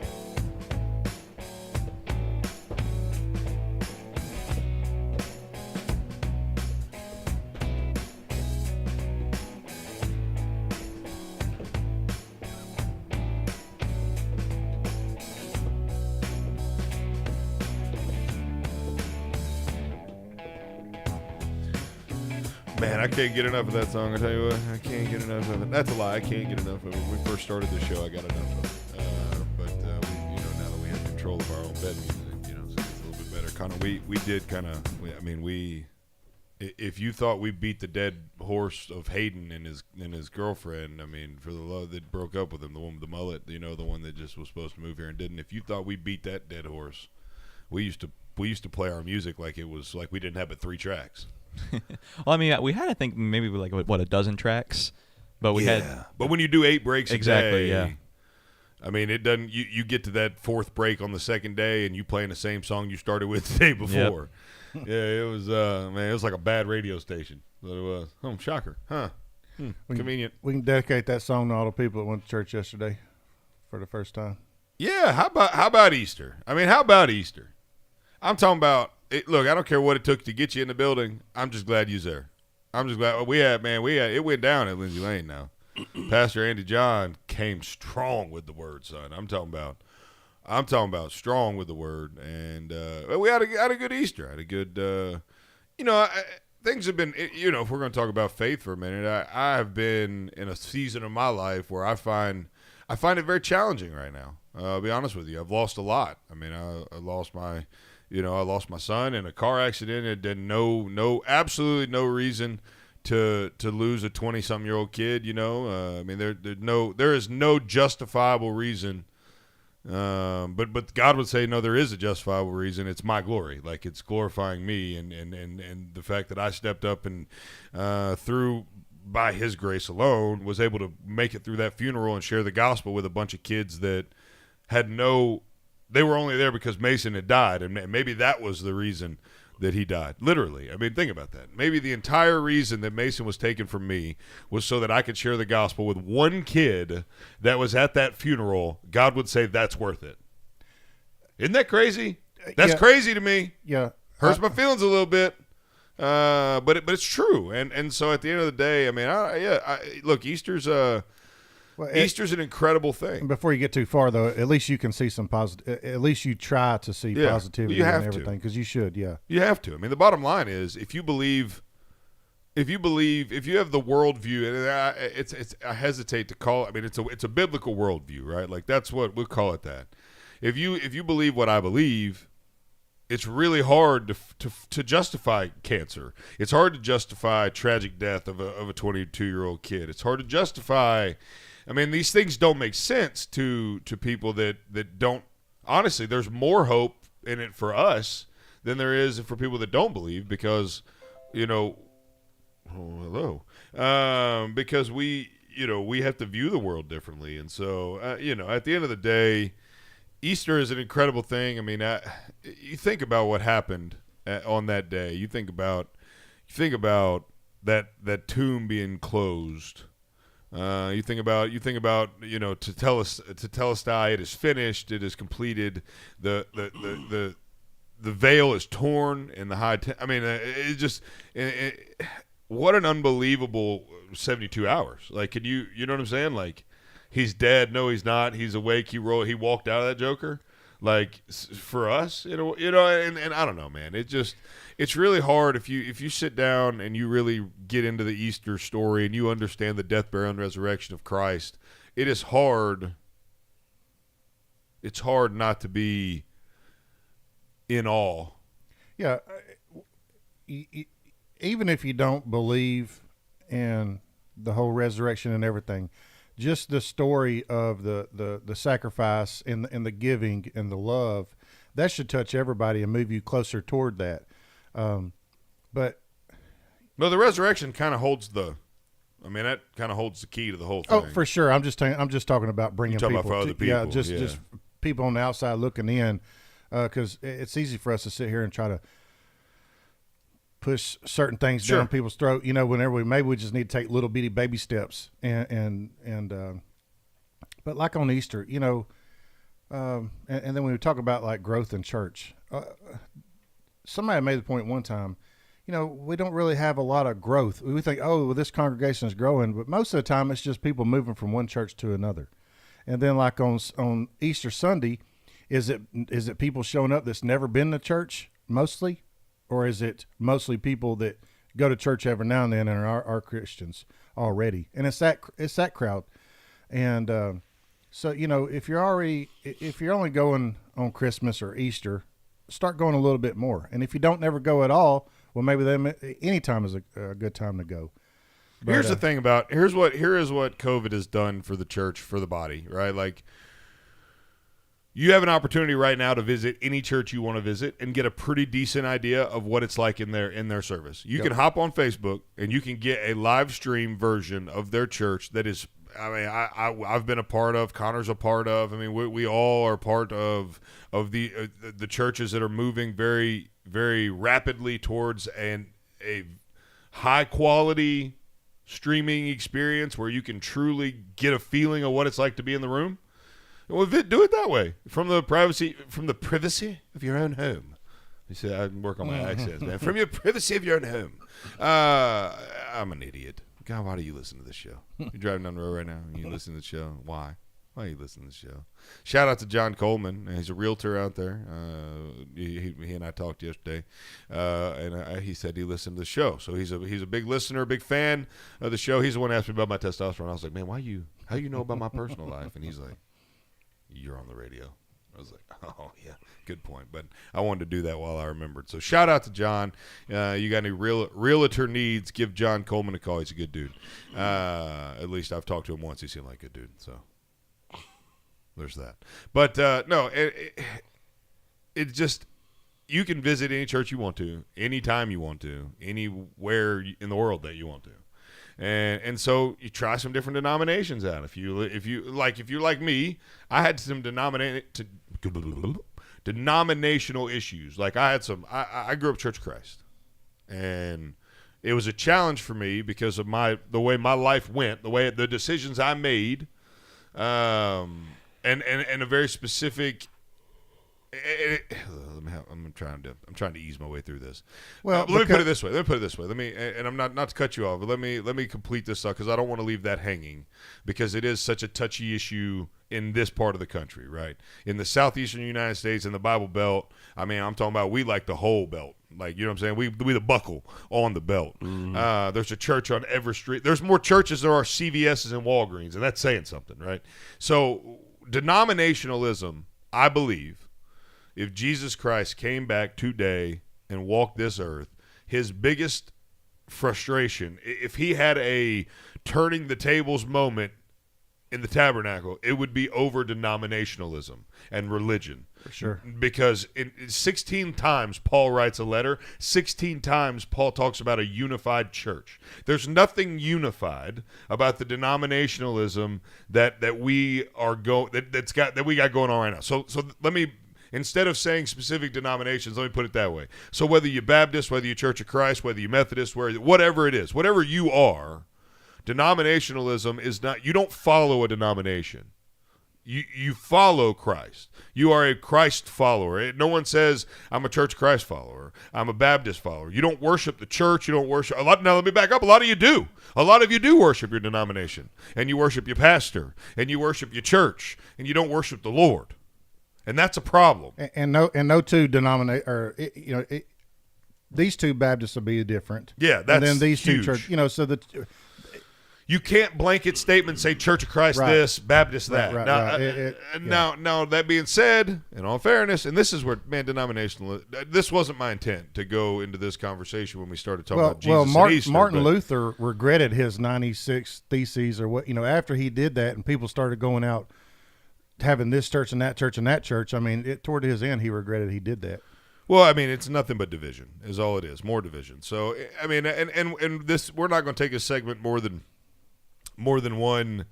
Man, I can't get enough of that song. I tell you what, I can't get enough of it. That's a lie. I can't get enough of it. When we first started the show, I got enough of it. Now that we have control of our own bed music, so it's a little bit better. Kind of, we did kind of. If you thought we beat the dead horse of Hayden and his girlfriend, for the love that broke up with him, the one with the mullet, the one that just was supposed to move here and didn't. If you thought we beat that dead horse, we used to play our music like it was like we didn't have but 3 tracks.
Well, we had, I think, maybe like a dozen tracks, but we had.
But when you do 8 breaks
exactly,
a day, it doesn't. You get to that 4th break on the 2nd day, and you playing the same song you started with the day before. Yep. Yeah, it was. It was like a bad radio station. But it was. Oh, shocker, huh? Convenient.
We can dedicate that song to all the people that went to church yesterday for the first time.
Yeah. How about Easter? How about Easter? I'm talking about. Look, I don't care what it took to get you in the building. I'm just glad you was there. I'm just glad we had it went down at Lindsay Lane now. Pastor Andy John came strong with the word, son. I'm talking about strong with the word, and we had a good Easter. I had a good, things have been, if we're going to talk about faith for a minute, I have been in a season of my life where I find it very challenging right now. I'll be honest with you. I've lost a lot. I lost my. I lost my son in a car accident. It did absolutely no reason to lose a 20-something-year-old kid. There is no justifiable reason. But God would say, no, there is a justifiable reason. It's my glory. Like, it's glorifying me and the fact that I stepped up and through by His grace alone was able to make it through that funeral and share the gospel with a bunch of kids that had no. They were only there because Mason had died, and maybe that was the reason that he died. Literally. Think about that. Maybe the entire reason that Mason was taken from me was so that I could share the gospel with one kid that was at that funeral. God would say that's worth it. Isn't that crazy? That's crazy to me.
Yeah.
Hurts my feelings a little bit. But it's true. And so at the end of the day, look, Easter's an incredible thing.
Before you get too far, though, at least you can see some positive. At least you try to see positivity in everything, because you should. Yeah, you
have to. The bottom line is, if you have the worldview, and I hesitate to call it. It's a biblical worldview, right? Like, that's what we'll call it. That if you believe what I believe, it's really hard to justify cancer. It's hard to justify tragic death of a 22-year-old kid. It's hard to justify. These things don't make sense to people that don't. Honestly, there's more hope in it for us than there is for people that don't believe, because, because we have to view the world differently. And so, at the end of the day, Easter is an incredible thing. You think about what happened on that day. You think about that tomb being closed. You think about to tell us it is finished, it is completed. The veil is torn in the high. What an unbelievable 72 hours. Like, can you know what I'm saying? Like, he's dead. No, he's not. He's awake. He walked out of that Joker. Like, for us, and I don't know, man. It's really hard if you sit down and you really get into the Easter story and you understand the death, burial, and resurrection of Christ. It is hard. It's hard not to be in awe.
Yeah, even if you don't believe in the whole resurrection and everything, just the story of the sacrifice and the giving and the love, that should touch everybody and move you closer toward that. But
the resurrection kind of holds that kind of holds the key to the whole thing.
Oh, for sure. I'm just talking about bringing people.
About for other people.
Yeah, just people on the outside looking in, because it's easy for us to sit here and try to push certain things down people's throat. Whenever we just need to take little bitty baby steps and But like on Easter, and then when we talk about like growth in church, somebody made the point one time, we don't really have a lot of growth. We think, oh, well, this congregation is growing, but most of the time it's just people moving from one church to another. And then like on Easter Sunday, is it people showing up that's never been to church mostly, or is it mostly people that go to church every now and then and are Christians already? And it's that crowd. And so if you're only going on Christmas or Easter, start going a little bit more. And if you don't never go at all, well, maybe any time is a good time to go. But,
here's the thing about here is what COVID has done for the church, for the body, right? Like, you have an opportunity right now to visit any church you want to visit and get a pretty decent idea of what it's like in their service. You can hop on Facebook and you can get a live stream version of their church that is, I mean, I've been a part of, Connor's a part of. I mean, we all are part of the churches that are moving very, very rapidly towards a high quality streaming experience where you can truly get a feeling of what it's like to be in the room. Well, do it that way from the privacy of your own home. You see, I work on my accents, man. From your privacy of your own home. I'm an idiot. God, why do you listen to this show? You're driving down the road right now and you listen to the show. Why? Why are you listening to the show? Shout out to John Coleman. He's a realtor out there. He and I talked yesterday, and he said he listened to the show. So he's a big listener, a big fan of the show. He's the one who asked me about my testosterone. I was like, man, how you know about my personal life? And he's like, you're on the radio. I was like, oh, yeah, good point. But I wanted to do that while I remembered. So shout out to John. You got any realtor needs, give John Coleman a call. He's a good dude. At least I've talked to him once. He seemed like a good dude. So there's that. But, no, it's just, you can visit any church you want to, anytime you want to, anywhere in the world that you want to. And so you try some different denominations out. If you're like me, I had some denominational issues. Like I grew up Church of Christ, and it was a challenge for me because of the way my life went, the decisions I made, and a very specific. I'm trying to ease my way through this. Well, let me put it this way. Let me, and I'm not to cut you off, but let me complete this thought, because I don't want to leave that hanging, because it is such a touchy issue in this part of the country, right? In the southeastern United States, in the Bible Belt. I mean, I'm talking about, we like the whole belt. Like, you know what I'm saying? We the buckle on the belt. Mm-hmm. There's a church on every street. There's more churches than there are CVS's and Walgreens, and that's saying something, right? So denominationalism, I believe, if Jesus Christ came back today and walked this earth, his biggest frustration, if he had a turning the tables moment in the tabernacle, it would be over denominationalism and religion.
For sure.
Because 16 times Paul writes a letter, 16 times Paul talks about a unified church. There's nothing unified about the denominationalism that we got going on right now. So let me, instead of saying specific denominations, let me put it that way. So whether you're Baptist, whether you're Church of Christ, whether you're Methodist, whatever it is, whatever you are, denominationalism is not, you don't follow a denomination. You follow Christ. You are a Christ follower. No one says, I'm a Church of Christ follower. I'm a Baptist follower. You don't worship the church. You don't worship. Now, let me back up. A lot of you do. A lot of you do worship your denomination. And you worship your pastor. And you worship your church. And you don't worship the Lord. And that's a problem.
And no two these two Baptists will be different.
Yeah, that's
and then these
huge.
two church, so that
you can't blanket statement say Church of Christ this, Baptist that. Now, that being said, in all fairness, and this is where, man, denominational. This wasn't my intent to go into this conversation when we started talking about Jesus and Easter.
Martin Luther regretted his 96 Theses, or what, after he did that, and people started going out having this church and that church and that church. I mean, toward his end, he regretted he did that.
Well, I mean, it's nothing but division is all it is, more division. So, I mean, and this, we're not going to take a segment more than one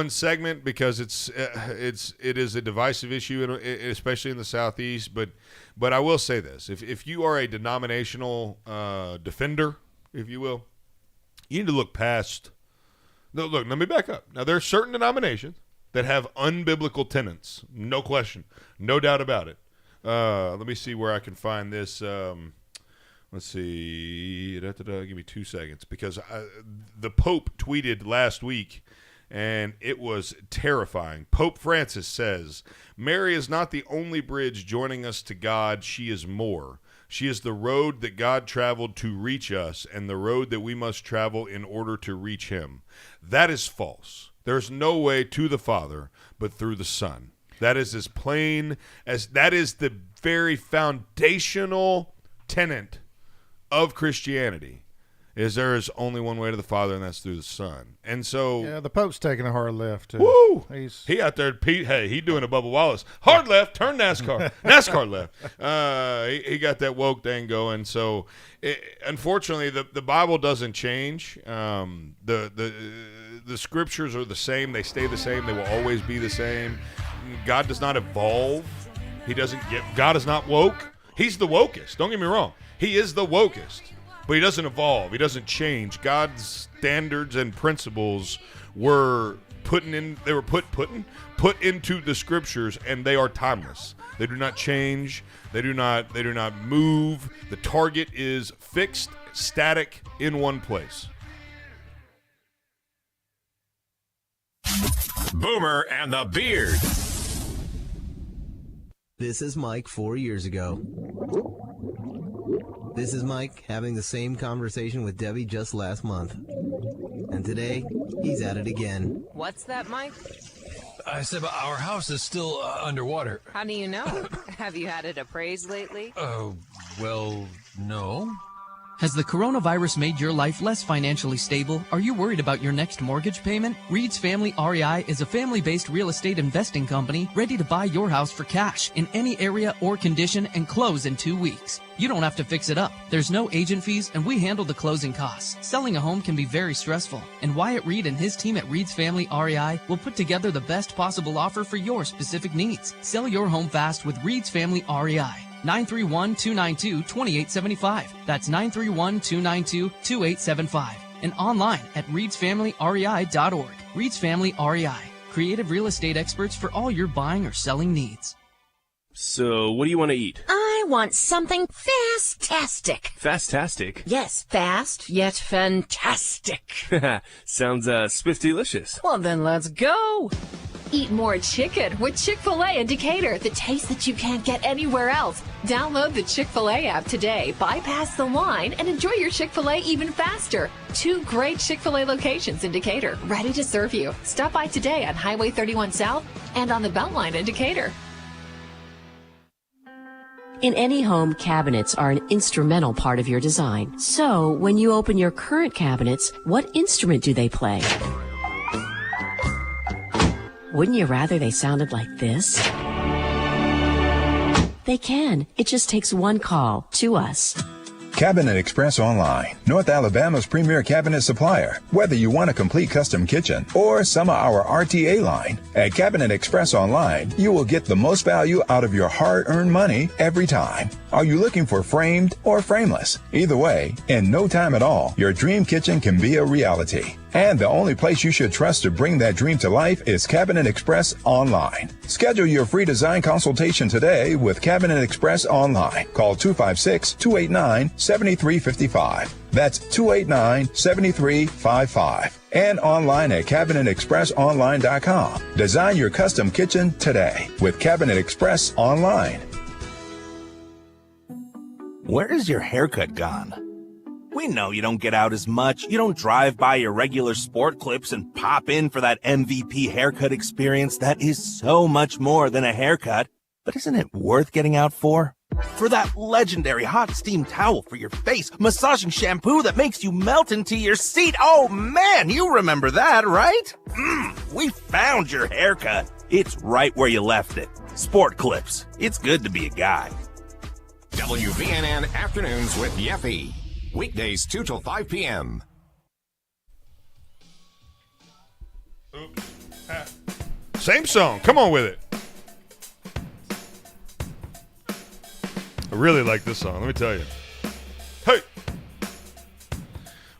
segment, because it is a divisive issue, especially in the Southeast. But I will say this: if you are a denominational defender, if you will, you need to look past. No, look. Let me back up. Now, there are certain denominations that have unbiblical tenets. No question. No doubt about it. Let me see where I can find this. Let's see. Give me 2 seconds, because the Pope tweeted last week, and it was terrifying. Pope Francis says, Mary is not the only bridge joining us to God. She is more. She is the road that God traveled to reach us, and the road that we must travel in order to reach him. That is false. There's no way to the Father but through the Son. That is as plain as that is the very foundational tenet of Christianity, is there is only one way to the Father, and that's through the Son. And so,
yeah, the Pope's taking a hard left too.
Woo!
He's
He out there, Pete. Hey, he doing a Bubba Wallace hard left, turn NASCAR, NASCAR left. He got that woke thing going. So, unfortunately, the Bible doesn't change. The scriptures are the same. They stay the same. They will always be the same. God does not evolve. He doesn't get. God is not woke. He's the wokest. Don't get me wrong. He is the wokest, but he doesn't evolve. He doesn't change. God's standards and principles were put into the scriptures, and they are timeless. They do not change. They do not move. The target is fixed, static, in one place.
Boomer and the Beard.
This is Mike 4 years ago. This is Mike having the same conversation with Debbie just last month. And today, he's at it again.
What's that, Mike?
I said our house is still underwater.
How do you know? Have you had it appraised lately?
Oh, well, no.
Has the coronavirus made your life less financially stable? Are you worried about your next mortgage payment? Reed's Family REI is a family-based real estate investing company ready to buy your house for cash in any area or condition and close in 2 weeks. You don't have to fix it up. There's no agent fees, and we handle the closing costs. Selling a home can be very stressful, and Wyatt Reed and his team at Reed's Family REI will put together the best possible offer for your specific needs. Sell your home fast with Reed's Family REI. 931-292-2875. That's 931-292-2875. And online at reedsfamilyrei.org. Reed's Family REI. Creative real estate experts for all your buying or selling needs.
So, what do you want to eat?
I want something fast-tastic.
Fast-tastic?
Yes, fast, yet fantastic.
Sounds, spiff-delicious.
Well, then let's go.
Eat more chicken with Chick-fil-A in Decatur, the taste that you can't get anywhere else. Download the Chick-fil-A app today, bypass the line, and enjoy your Chick-fil-A even faster. 2 great Chick-fil-A locations in Decatur, ready to serve you. Stop by today on Highway 31 South and on the Beltline in Decatur.
In any home, cabinets are an instrumental part of your design. So, when you open your current cabinets, what instrument do they play? Wouldn't you rather they sounded like this? They can. It just takes one call to us.
Cabinet Express Online, North Alabama's premier cabinet supplier. Whether you want a complete custom kitchen or some of our RTA line, at Cabinet Express Online, you will get the most value out of your hard-earned money every time. Are you looking for framed or frameless? Either way, in no time at all, your dream kitchen can be a reality. And the only place you should trust to bring that dream to life is Cabinet Express Online. Schedule your free design consultation today with Cabinet Express Online. Call 256-289-7355. That's 289-7355. And online at CabinetExpressOnline.com. Design your custom kitchen today with Cabinet Express Online.
Where is your haircut gone? We know you don't get out as much. You don't drive by your regular sport clips and pop in for that MVP haircut experience that is so much more than a haircut. But isn't it worth getting out for? For that legendary hot steam towel for your face, massaging shampoo that makes you melt into your seat. Oh man, you remember that, right? We found your haircut. It's right where you left it. Sport clips. It's good to be a guy.
WVNN Afternoons with Yeffy. Weekdays 2 till 5 p.m.
Same song. Come on with it. I really like this song. Let me tell you. Hey.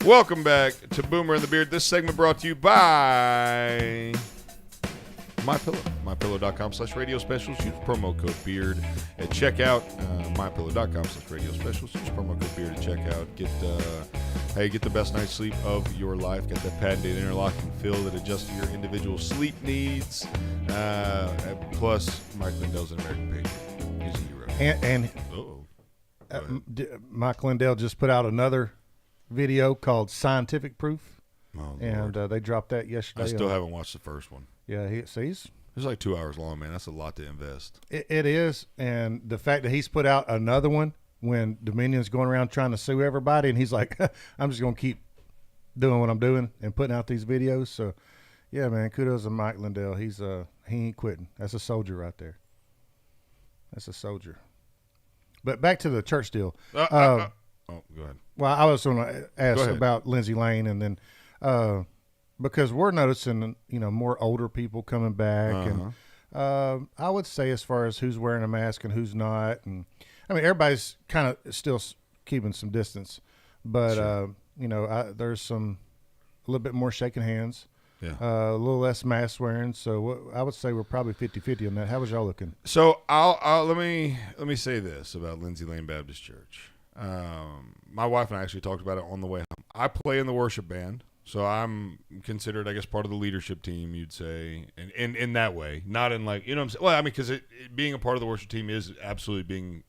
Welcome back to Boomer and the Beard. This segment brought to you by MyPillow. MyPillow.com/radio specials. Use promo code BEARD at checkout. MyPillow.com/radio specials. Use promo code BEARD at checkout. Get the best night's sleep of your life. Get that patented interlocking fill that adjusts to your individual sleep needs. Plus, Mike Lindell's an American patriot. He's a hero.
Mike Lindell just put out another video called Scientific Proof.
Oh,
and they dropped that yesterday.
I still haven't watched the first one.
Yeah, he's
it's like 2 hours long, man. That's a lot to invest.
It is, and the fact that he's put out another one when Dominion's going around trying to sue everybody, and he's like, I'm just going to keep doing what I'm doing and putting out these videos. So, yeah, man, kudos to Mike Lindell. He ain't quitting. That's a soldier right there. That's a soldier. But back to the church deal.
Go ahead.
Well, I was going to ask about Lindsay Lane, and then because we're noticing, more older people coming back, and I would say as far as who's wearing a mask and who's not, and I mean everybody's kind of still keeping some distance, but
sure.
There's a little bit more shaking hands,
a
little less mask wearing. So I would say we're probably 50-50 on that. How was y'all looking?
So I'll let me say this about Lindsay Lane Baptist Church. My wife and I actually talked about it on the way home. I play in the worship band, so I'm considered, I guess, part of the leadership team, you'd say, and in that way, not in like, what I'm saying? Well, I mean, because being a part of the worship team is absolutely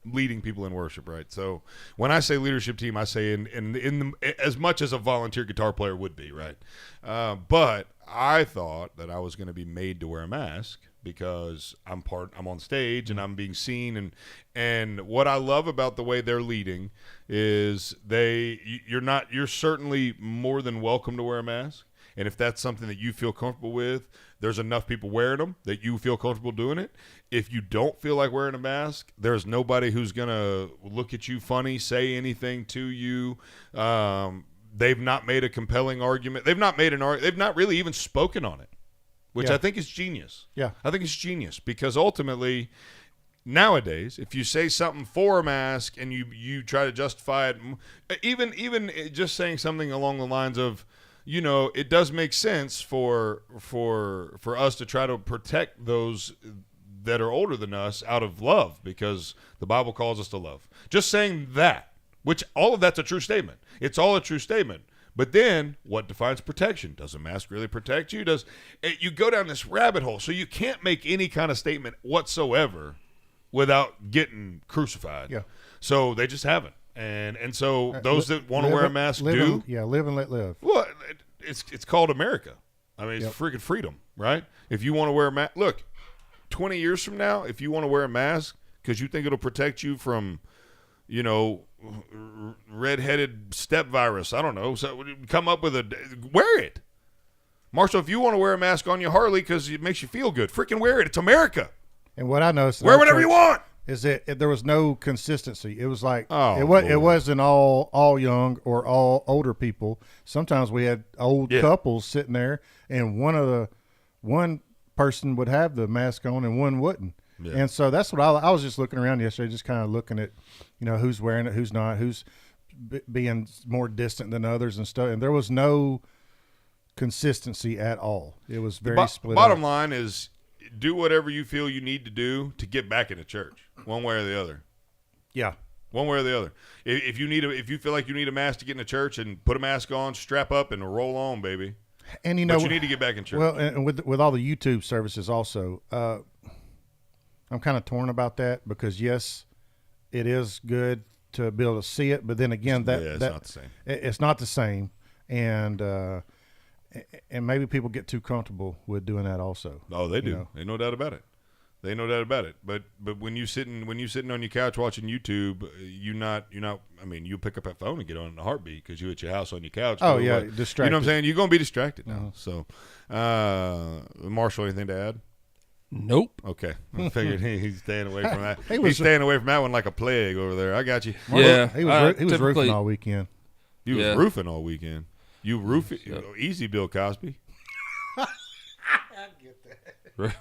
leading people in worship, right? So when I say leadership team, I say in the, as much as a volunteer guitar player would be, right? But I thought that I was going to be made to wear a mask because I'm on stage and I'm being seen, and what I love about the way they're leading is you're certainly more than welcome to wear a mask, and if that's something that you feel comfortable with, there's enough people wearing them that you feel comfortable doing it. If you don't feel like wearing a mask, there's nobody who's gonna look at you funny, say anything to you. They've not made a compelling argument. They've not really even spoken on it, which I think is genius.
Yeah.
I think it's genius because ultimately nowadays, if you say something for a mask and you try to justify it, even just saying something along the lines of, it does make sense for us to try to protect those that are older than us out of love because the Bible calls us to love. Just saying that, which all of that's a true statement. It's all a true statement. But then, what defines protection? Does a mask really protect you? You go down this rabbit hole, so you can't make any kind of statement whatsoever without getting crucified.
Yeah.
So they just haven't. And so those that want to wear a mask do.
Live and let live.
Well, it's called America. I mean, it's freaking freedom, right? If you want to wear a mask, look, 20 years from now, if you want to wear a mask because you think it'll protect you from, red-headed step virus, I don't know, so come up with wear it. Marshall, if you want to wear a mask on your Harley because it makes you feel good, freaking wear it. It's America.
And what I noticed,
wear whatever you want.
Is that there was no consistency. It was like it wasn't all young or all older people. Sometimes we had old couples sitting there, and one person would have the mask on and one wouldn't. Yeah. And so that's what I was just looking around yesterday, just kind of looking at, who's wearing it, who's not, who's being more distant than others and stuff. And there was no consistency at all. It was very split.
Bottom line is, do whatever you feel you need to do to get back into church, one way or the other.
Yeah,
one way or the other. If you feel like you need a mask to get into church, and put a mask on, strap up, and roll on, baby.
And
but you need to get back in church.
Well, and with all the YouTube services also, I'm kind of torn about that because yes, it is good to be able to see it, but then again,
it's not the same.
It's not the same, and maybe people get too comfortable with doing that also.
Oh, they do. There's no doubt about it. But when you sitting on your couch watching YouTube, you'll pick up that phone and get on in a heartbeat because you at your house on your couch.
Oh yeah, distracted.
You know what I'm saying? You're gonna be distracted now. So, Marshall, anything to add?
Nope.
Okay. I figured he's staying away from that. He's staying away from that one like a plague over there. I got you.
Yeah.
He was roofing all weekend.
You was roofing all weekend. You roofing. Easy, Bill Cosby.
I get that.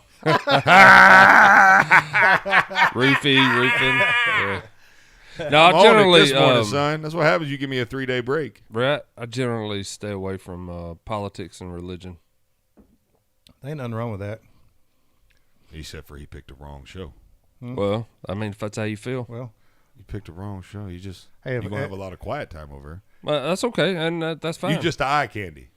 Roofing. Yeah. No,
I'm
I generally
this morning, son. That's what happens. You give me a 3-day break.
Right. I generally stay away from politics and religion.
Ain't nothing wrong with that.
Except for he picked the wrong show.
Well, I mean, if that's how you feel.
Well,
you picked the wrong show. You just
Hey,
you're gonna have a lot of quiet time over here.
That's okay, and that's fine.
You just eye candy.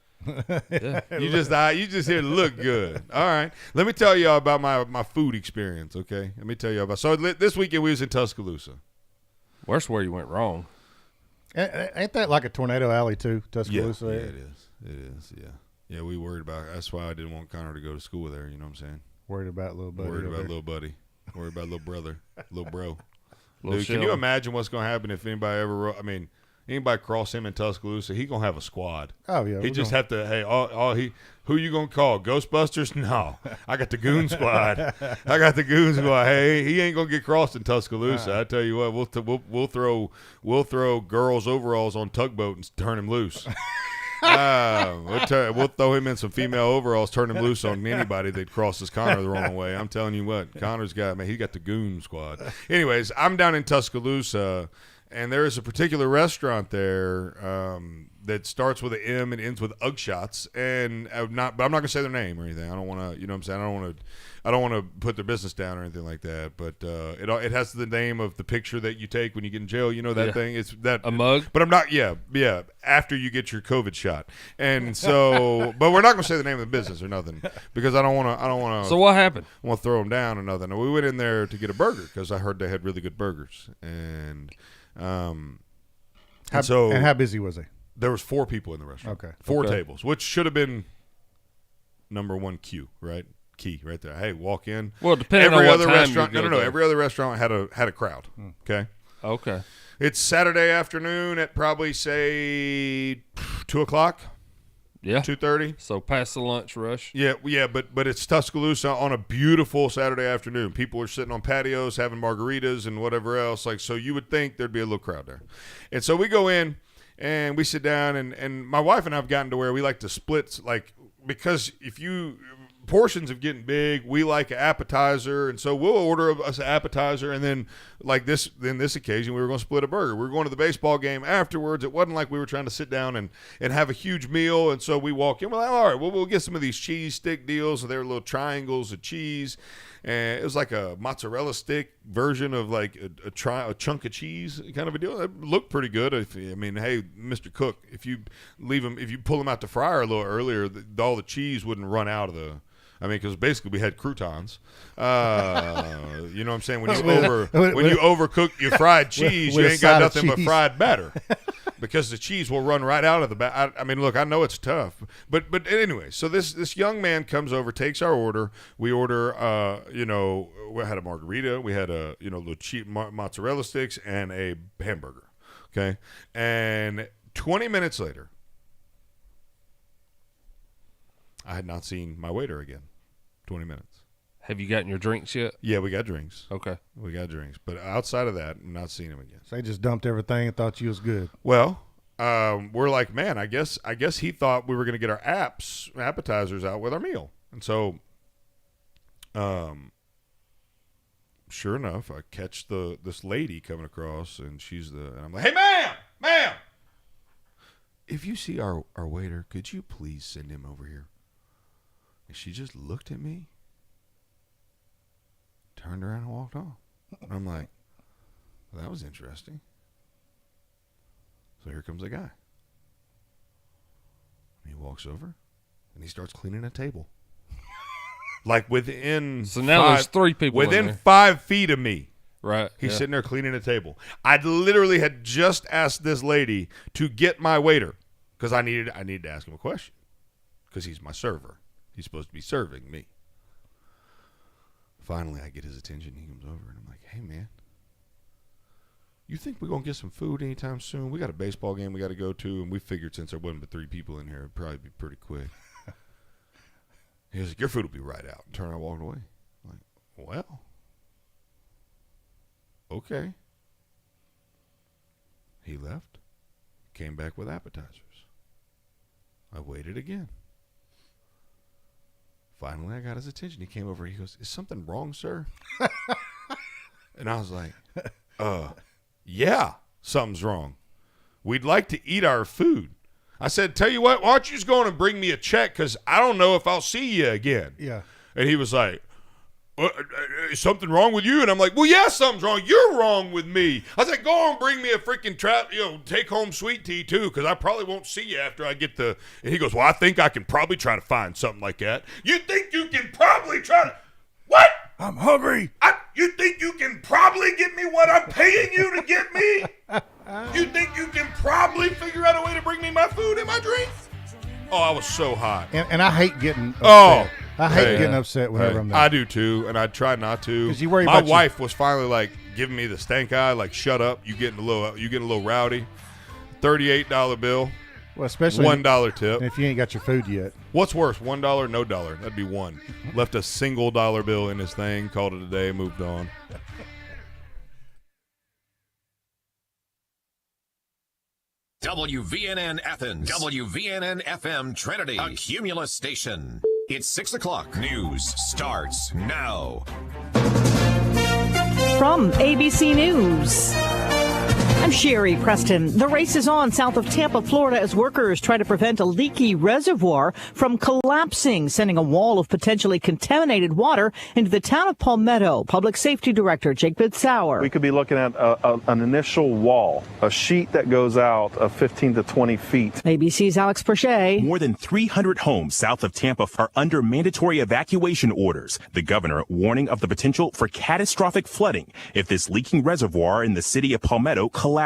Yeah.
You just here to look good. All right. Let me tell y'all about my food experience, okay? Let me tell you about. So this weekend we was in Tuscaloosa.
Where's where you went wrong?
Ain't that like a tornado alley too, Tuscaloosa?
Yeah, it is. It is, yeah. Yeah, we worried about – that's why I didn't want Connor to go to school there, you know what I'm saying?
Worried about little buddy.
Worried about little buddy. Worried about little brother, little bro.
Little
Dude, can you imagine what's going to happen if anybody anybody cross him in Tuscaloosa? He going to have a squad.
Oh, yeah.
He just have to, hey, who you going to call? Ghostbusters? No. I got the Goon Squad. I got the Goon Squad. Hey, he ain't going to get crossed in Tuscaloosa. I tell you what, we'll throw girls' overalls on tugboat and turn him loose. We'll throw him in some female overalls, turn him loose on anybody that crosses Connor the wrong way. I'm telling you what, Connor's got, man, he got the Goon Squad. Anyways, I'm down in Tuscaloosa, and there is a particular restaurant there that starts with an M and ends with Ugshots, and but I'm not gonna say their name or anything. I don't want to, you know what I'm saying? I don't want to put their business down or anything like that. But it has the name of the picture that you take when you get in jail. You know that thing? It's that
a mug.
But I'm not. Yeah. After you get your COVID shot, and so, but we're not gonna say the name of the business or nothing because I don't want to.
So what happened?
I want to throw them down or nothing. And we went in there to get a burger because I heard they had really good burgers, and
how busy was he?
There was 4 people in the restaurant.
Okay.
4 tables, which should have been number 1 queue, right? Key right there. Hey, walk in.
Well, depending on what time
restaurant.
you go
No.
there.
Every other restaurant had a crowd. Okay.
Okay.
It's Saturday afternoon at probably say 2:00.
Yeah.
2:30.
So past the lunch rush.
Yeah, but it's Tuscaloosa on a beautiful Saturday afternoon. People are sitting on patios having margaritas and whatever else. Like, so you would think there'd be a little crowd there. And so we go in and we sit down, and my wife and I have gotten to where we like to split, like, because if you portions of getting big, we like an appetizer, and so we'll order us an appetizer, and then like this occasion we were going to split a burger. We were going to the baseball game afterwards. It wasn't like we were trying to sit down and have a huge meal, and so we walk in, we're like, all right, well, we'll get some of these cheese stick deals. So they were little triangles of cheese, and it was like a mozzarella stick version of like a chunk of cheese kind of a deal. It looked pretty good. Hey, Mr. Cook, if you pull them out the fryer a little earlier, all the cheese wouldn't run out of the. Because basically we had croutons. You know what I'm saying? When you overcook your fried cheese, you ain't got nothing but fried batter, because the cheese will run right out of the batter. Look, I know it's tough, but anyway. So this young man comes over, takes our order. We order, we had a margarita, we had a little cheap mozzarella sticks, and a hamburger. Okay, and 20 minutes later, I had not seen my waiter again. 20 minutes.
Have you gotten your drinks yet?
Yeah, we got drinks.
Okay.
We got drinks. But outside of that, I'm not seeing him again.
So they just dumped everything and thought you was good.
Well, we're like, man, I guess he thought we were going to get our appetizers out with our meal. And so, sure enough, I catch this lady coming across, and and I'm like, hey, ma'am, if you see our waiter, could you please send him over here? And she just looked at me, turned around and walked off. And I'm like, well, that was interesting. So here comes a guy. And he walks over, and he starts cleaning a table. Like within
So now there's 3 people
within
in there.
5 feet of me.
Right.
He's sitting there cleaning a table. I literally had just asked this lady to get my waiter because I needed to ask him a question because he's my server. He's supposed to be serving me. Finally, I get his attention. He comes over, and I'm like, hey, man, you think we're going to get some food anytime soon? We got a baseball game we got to go to, and we figured since there wasn't but 3 people in here, it'd probably be pretty quick. He was like, your food will be right out. And turned around and walked away. I'm like, well, okay. He left, came back with appetizers. I waited again. Finally, I got his attention. He came over. He goes, is something wrong, sir? And I was like, yeah, something's wrong. We'd like to eat our food. I said, tell you what, why don't you just go on and bring me a check because I don't know if I'll see you again.
Yeah.
And he was like, is something wrong with you? And I'm like, well, yeah, something's wrong. You're wrong with me. I was like, go on and bring me a freaking take-home sweet tea, too, because I probably won't see you after I get the – and he goes, well, I think I can probably try to find something like that. You think you can probably try to – what?
I'm hungry.
You think you can probably get me what I'm paying you to get me? You think you can probably figure out a way to bring me my food and my drinks? Oh, I was so hot.
And I hate getting upset.
Oh.
I hate getting upset whenever I'm there.
I do too, and I try not to.
'Cause you worry
My
about
wife was finally like giving me the stank eye, like shut up, you getting a little rowdy. $38 bill.
Well, especially
$1 tip.
if you ain't got your food yet.
What's worse, $1, no dollar? That'd be one. Left a single dollar bill in his thing, called it a day, moved on.
WVNN Athens, WVNN FM Trinity, a Cumulus station. It's 6 o'clock. News starts now.
From ABC News, I'm Sherry Preston. The race is on south of Tampa, Florida, as workers try to prevent a leaky reservoir from collapsing, sending a wall of potentially contaminated water into the town of Palmetto. Public Safety Director Jake Bidsauer.
We could be looking at an initial wall, a sheet that goes out of 15 to 20 feet.
ABC's Alex Perche.
More than 300 homes south of Tampa are under mandatory evacuation orders. The governor warning of the potential for catastrophic flooding if this leaking reservoir in the city of Palmetto collapses.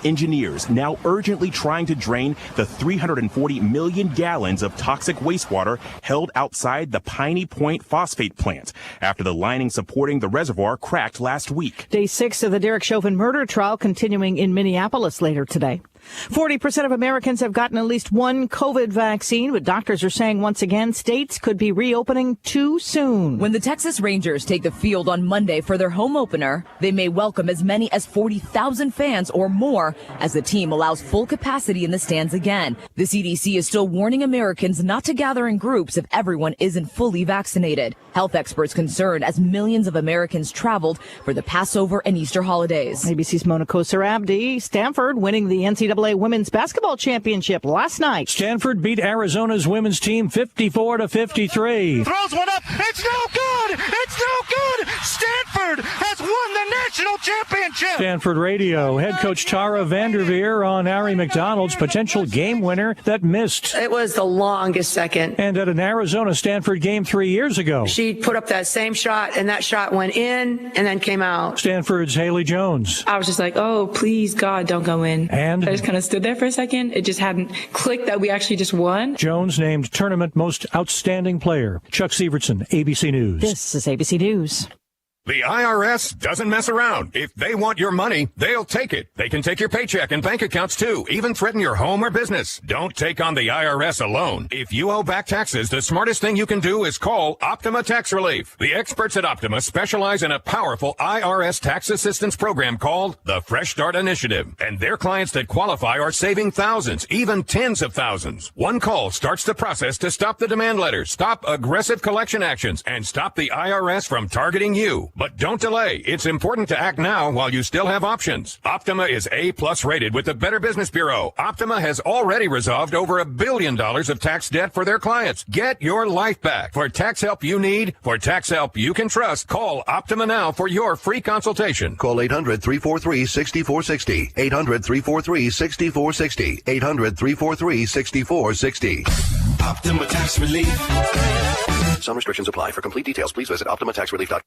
Engineers now urgently trying to drain the 340 million gallons of toxic wastewater held outside the Piney Point phosphate plant after the lining supporting the reservoir cracked last week.
Day 6 of the Derek Chauvin murder trial continuing in Minneapolis later today. 40% of Americans have gotten at least one COVID vaccine, but doctors are saying once again states could be reopening too soon.
When the Texas Rangers take the field on Monday for their home opener, they may welcome as many as 40,000 fans or more as the team allows full capacity in the stands again. The CDC is still warning Americans not to gather in groups if everyone isn't fully vaccinated. Health experts concerned as millions of Americans traveled for the Passover and Easter holidays.
ABC's Mona Kosar-Abdi. Stanford winning the NCAA Women's Basketball Championship last night.
Stanford beat Arizona's women's team 54-53.
Throws one up. It's no good. It's no good. Stanford has won the national championship.
Stanford Radio head coach Tara Vanderveer on Ari McDonald's potential game winner that missed.
It was the longest second.
And at an Arizona-Stanford game 3 years ago.
She put up that same shot, and that shot went in and then came out.
Stanford's Haley Jones.
I was just like, oh, please, God, don't go in.
And
I just kind of stood there for a second. It just hadn't clicked that we actually just won.
Jones named tournament most outstanding player. Chuck Sievertson, ABC News.
This is ABC News.
The IRS doesn't mess around. If they want your money, they'll take it. They can take your paycheck and bank accounts too, even threaten your home or business. Don't take on the IRS alone. If you owe back taxes, the smartest thing you can do is call Optima Tax Relief. The experts at Optima specialize in a powerful IRS tax assistance program called the Fresh Start Initiative. And their clients that qualify are saving thousands, even tens of thousands. One call starts the process to stop the demand letters, stop aggressive collection actions, and stop the IRS from targeting you. But don't delay. It's important to act now while you still have options. Optima is A+ rated with the Better Business Bureau. Optima has already resolved over $1 billion of tax debt for their clients. Get your life back. For tax help you need, for tax help you can trust, call Optima now for your free consultation.
Call 800-343-6460. 800-343-6460. 800-343-6460.
Optima Tax Relief.
Some restrictions apply. For complete details, please visit OptimaTaxRelief.com.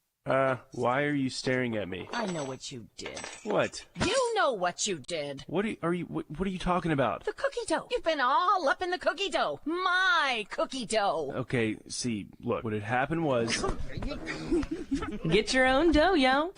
Why are you staring at me?
I know what you did.
What?
You know what you did.
What are you talking about?
The cookie dough. You've been all up in the cookie dough. My cookie dough.
Okay, see, look, what had happened was...
Get your own dough, yo.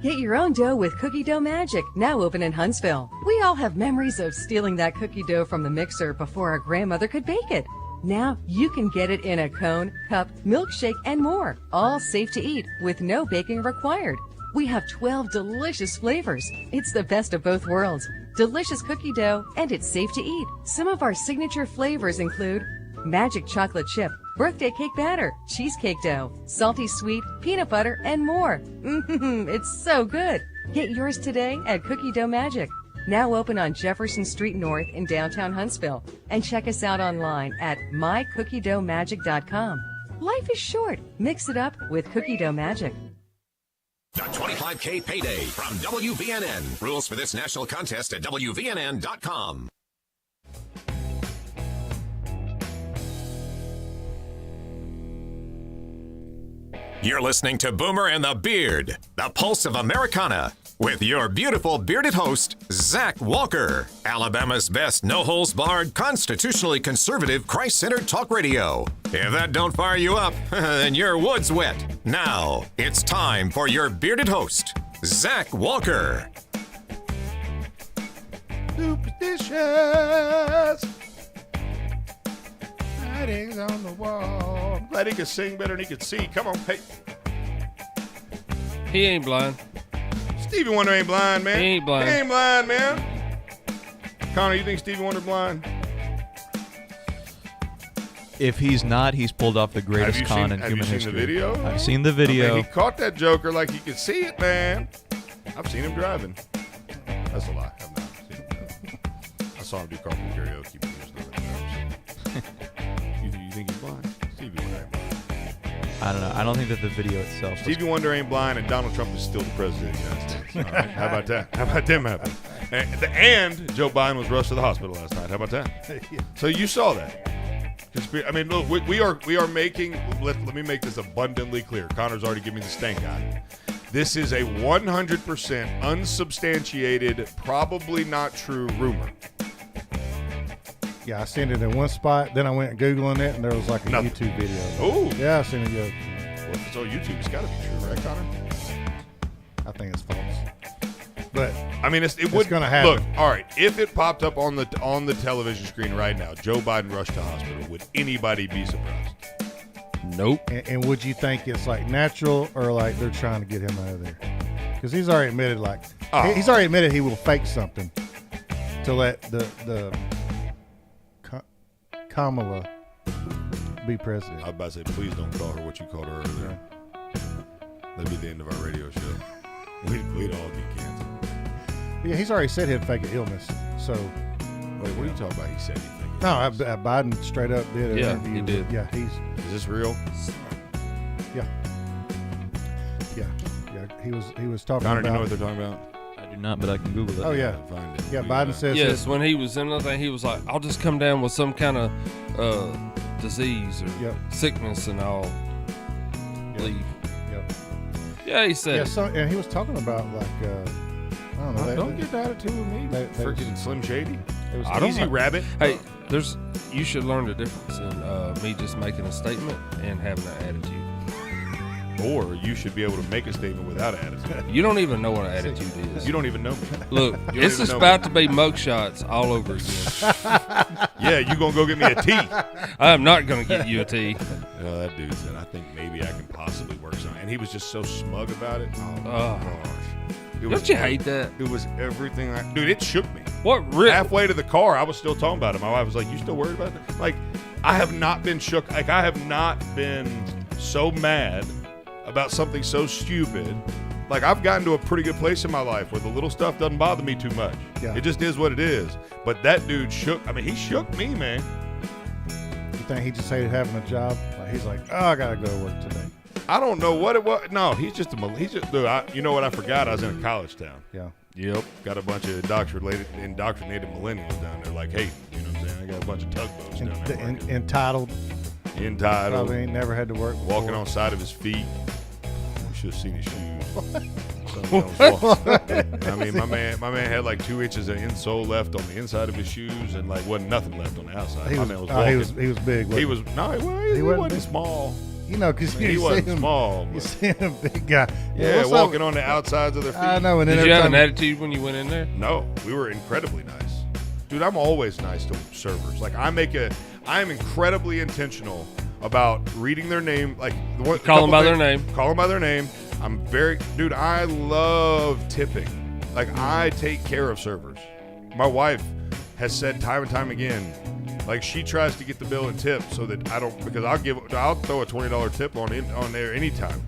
Get your own dough with Cookie Dough Magic, now open in Huntsville. We all have memories of stealing that cookie dough from the mixer before our grandmother could bake it. Now you can get it in a cone, cup, milkshake, and more, all safe to eat with no baking required. We have 12 delicious flavors. It's the best of both worlds. Delicious cookie dough, and it's safe to eat. Some of our signature flavors include magic chocolate chip, birthday cake batter, cheesecake dough, salty sweet, peanut butter, and more. It's so good. Get yours today at Cookie Dough Magic. now open on Jefferson Street North in downtown Huntsville. And check us out online at mycookiedoughmagic.com. Life is short. Mix it up with Cookie Dough Magic.
The 25K payday from WVNN. Rules for this national contest at WVNN.com. You're listening to Boomer and the Beard, the pulse of Americana, with your beautiful bearded host, Zach Walker, Alabama's best no-holds-barred, constitutionally conservative, Christ-centered talk radio. If that don't fire you up, then your wood's wet. Now, it's time for your bearded host, Zach Walker.
Superstitious writings on the wall. I'm glad he could sing better than he could see. Come on, hey.
He ain't blind.
Stevie Wonder ain't blind, man.
He ain't blind.
He ain't blind, man. Connor, you think Stevie Wonder blind?
If he's not, he's pulled off the greatest con in human history.
Have you seen the video?
I've seen the video.
I mean, he caught that joker like he could see it, man. I've seen him driving. That's a lie. I've not seen him driving. I saw him do carpool karaoke. But he was not you think he's blind? Stevie Wonder ain't blind.
I don't know. I don't think that the video itself.
Stevie Wonder ain't blind, and Donald Trump is still the president of the United States. All right. How about that? How about them happen? And Joe Biden was rushed to the hospital last night. How about that? So you saw that. I mean, look, we are making. Let me make this abundantly clear. Connor's already given me the stank eye. This is a 100% unsubstantiated, probably not true rumor.
Yeah, I seen it in one spot. Then I went Googling it, and there was like a YouTube video.
Oh,
yeah, I seen it. Yeah.
Well, if it's on YouTube, it's got to be true, right, Connor?
I think it's false. But
I mean, it would
going to happen.
Look, all right. If it popped up on the television screen right now, Joe Biden rushed to hospital. Would anybody be surprised?
Nope.
And would you think it's like natural or like they're trying to get him out of there? Because he's already admitted, he's already admitted he will fake something to let the Kamala be president.
I was about to say, please don't call her what you called her earlier. That'd be the end of our radio show. We'd all get canceled.
Yeah, he's already said he'd fake an illness. So,
wait, what are you talking about? He said he'd fake it.
No, Biden straight up did an interview.
He did.
Yeah,
Is this real?
Yeah. He was talking
Connor,
about.
do you know what they're talking about?
I do not, but I can Google it.
Oh yeah,
find it.
Yeah, Biden says.
Yes, when he was in the thing, he was like, "I'll just come down with some kind of disease or sickness, and I'll leave."
Yep.
Yeah, he said.
Yeah, so, and he was talking about like I don't know.
Don't get the attitude with me. Freaking Slim Shady. It was
I
easy
don't know.
rabbit.
Hey, you should learn the difference in me just making a statement and having an attitude.
Or you should be able to make a statement without an attitude.
You don't even know what an attitude is.
You don't even know me.
Look, it's just about to be mugshots all over again.
Yeah, you gonna go get me a tea?
I am not gonna get you a tea.
That dude said, "I think maybe I can possibly work something," and he was just so smug about it.
Oh
gosh,
don't you hate that?
It was everything. Dude, it shook me.
What?
Halfway to the car, I was still talking about it. My wife was like, "You still worried about it?" Like, I have not been shook. Like, I have not been so mad about something so stupid. Like, I've gotten to a pretty good place in my life where the little stuff doesn't bother me too much.
Yeah.
It just is what it is. But that dude shook. I mean, he shook me, man.
You think he just hated having a job? Like, he's like, oh, I gotta go to work today.
I don't know what it was. No, dude, you know what I forgot? I was in a college town.
Yeah.
Yep. Got a bunch of indoctrinated millennials down there. Like, hey, you know what I'm saying? I got a bunch of tugboats down there.
Entitled. Probably ain't never had to work before.
Walking on side of his feet. You should have seen his shoes. I mean, my man had like 2 inches of insole left on the inside of his shoes, and like wasn't nothing left on the outside.
He was big.
He wasn't small.
You know, because
he wasn't small.
You see him, big guy.
Yeah, walking on the outsides of their feet.
I know. And then
did you have an attitude when you went in there?
No, we were incredibly nice. Dude, I'm always nice to servers. Like, I am incredibly intentional about reading their name. Like,
call them by their name.
Call them by their name. Dude, I love tipping. Like, I take care of servers. My wife has said time and time again, like, she tries to get the bill and tip so that I don't, because I'll throw a $20 tip on there anytime.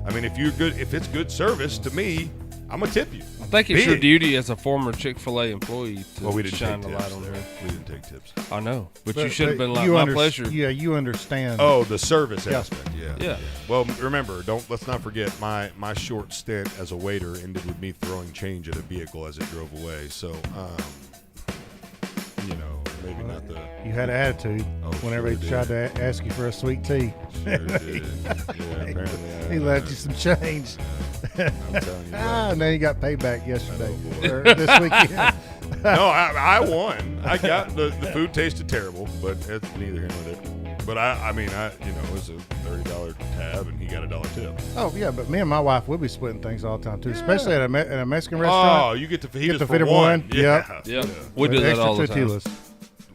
I mean, if it's good service to me, I'm gonna tip you.
I think it's your duty as a former Chick-fil-A employee to
we didn't
shine
take
the
tips
light on
there.
her.
We didn't take tips.
I know, but you should have been like, my pleasure.
Yeah, you understand.
Oh, the service aspect.
Yeah.
Yeah. Well, remember, let's not forget my short stint as a waiter ended with me throwing change at a vehicle as it drove away. So, maybe not the.
You had an attitude whenever he tried to ask you for a sweet tea.
Sure did. Yeah, apparently.
He left you some change.
I'm telling you.
Now you got payback yesterday or this weekend.
No, I won. I got the food tasted terrible, but it's neither here nor there. But it was a $30 tab, and he got a $1 tip.
Oh yeah, but me and my wife we'll be splitting things all the time too, especially at a Mexican restaurant.
Oh, you get to feed us
to
for
fit
one.
Yeah.
We do that all the time.
Tortillas.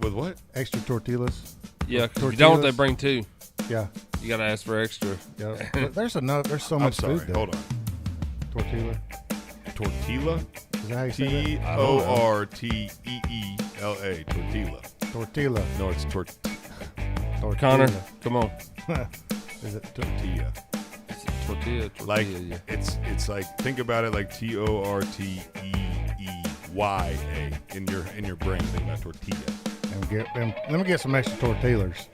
With what?
Extra tortillas.
Yeah, if you don't, they bring 2.
Yeah.
You gotta ask for extra.
Yeah. But there's so much food there.
Hold on.
Tortilla.
Tortilla?
Is that how you say that?
Tortella. Tortilla.
Tortilla.
No, it's
tortilla.
Connor, come on.
Is it
tortilla?
Tortilla.
Like
yeah.
it's like, think about it like Torteeya in your brain. Think about tortilla.
Let me get some extra tortillas.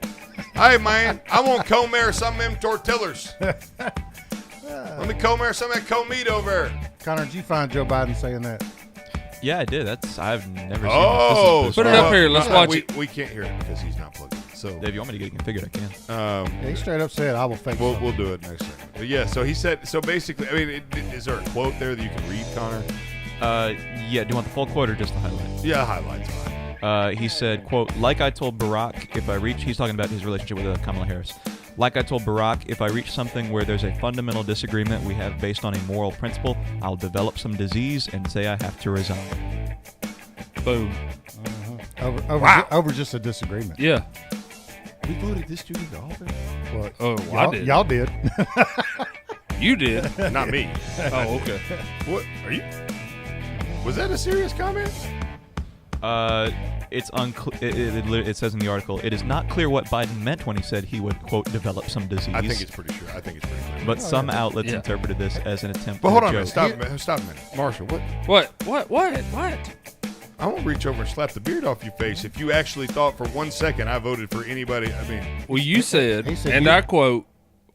Hey man, I want comer some of them tortillas. Let me comer some of that commute over there.
Connor, did you find Joe Biden saying that?
Yeah, I did. I've never seen this.
Put it up here. Let's watch it.
We can't hear it because he's not plugged in. So
Dave, you want me to get it configured? I can.
Yeah, he straight up said, "I will fake."
We'll do it next time. But yeah, so he said. So basically, is there a quote there that you can read, Connor?
Yeah. Do you want the full quote or just the highlights?
Yeah, highlights fine.
He said, quote, like I told Barack, if I reach, he's talking about his relationship with Kamala Harris. Like I told Barack, if I reach something where there's a fundamental disagreement we have based on a moral principle, I'll develop some disease and say I have to resign.
Boom.
Over just a disagreement.
Yeah.
We voted this dude into office?
Well,
I did.
Y'all did.
You did.
Not me.
Oh, okay.
What? Are you? Was that a serious comment?
It's unclear. It says in the article, it is not clear what Biden meant when he said he would, quote, develop some disease.
I think it's pretty sure. I think it's pretty clear.
But some outlets interpreted this as an attempt
But
at
hold
a
on a
joke.
minute. Stop a minute. Marshall,
What?
I won't reach over and slap the beard off your face if you actually thought for 1 second I voted for anybody.
Well, you said, and I quote,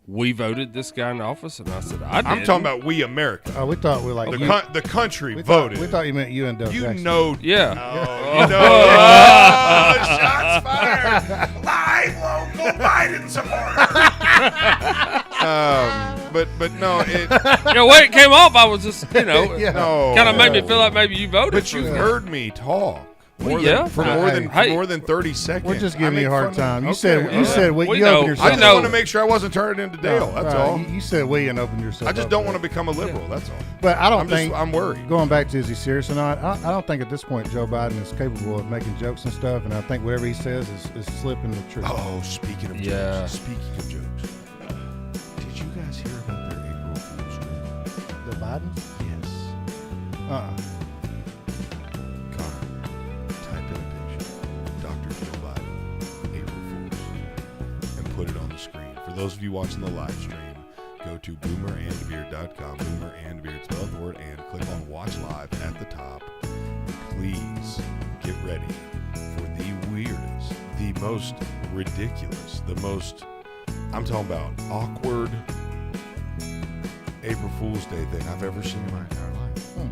we voted this guy in office, and I said, I did.
I'm talking about we America.
Oh, we thought we like
the country voted.
We thought you meant you and Doug Jackson.
Yeah.
Oh, you know. Shots fired. Live local Biden supporter. But no,
when it came off, I was just, kind of made me feel like maybe you voted.
But you heard me talk. For more than 30 seconds.
We're just giving you a hard time. You
said
you opened yourself.
I just want to make sure I wasn't turning into Dale. That's all.
You said we and opened yourself.
I just don't want to become a liberal. That's all.
But I'm
worried.
Going back to is he serious or not? I don't think at this point Joe Biden is capable of making jokes and stuff. And I think whatever he says is slipping the truth.
Oh, speaking of jokes. Did you guys hear about their April Fool's joke?
The Bidens?
Yes. Put it on the screen. For those of you watching the live stream, go to boomerandbeard.com, boomerandbeard, spell the word and, click on watch live at the top. Please get ready for the weirdest, the most ridiculous, I'm talking about awkward April Fool's Day thing I've ever seen in my entire life. I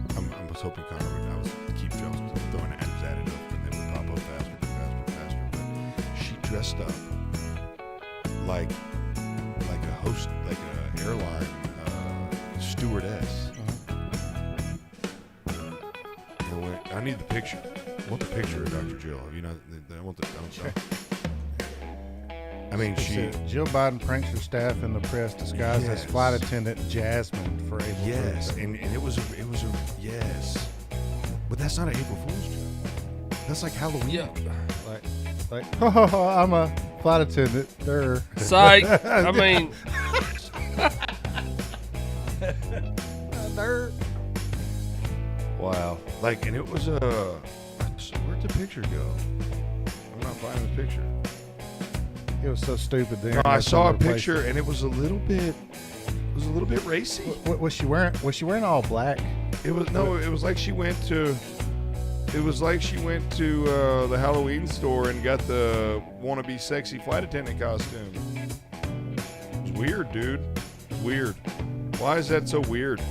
was hoping Connor would keep just throwing ads at it up and they would pop up faster. But she dressed up like a host, like a airline stewardess. I need the picture. I want the picture of Dr. Jill. You know, I want the.
Jill Biden pranks her staff in the press disguised as flight attendant Jasmine for April.
Yes, and it was a yes, but that's not an April Fool's joke. That's like Halloween.
Yeah,
like I'm a flight attendant.
Psych. I mean.
Wow. And it was where'd the picture go? I'm not finding the picture.
It was so stupid.
No, I saw a picture and it was a little bit was a little bit racy.
What was she wearing? Was she wearing all black?
It was It was like she went to. It was like she went to the Halloween store and got the wannabe sexy flight attendant costume. It's weird, dude. Weird. Why is that so weird?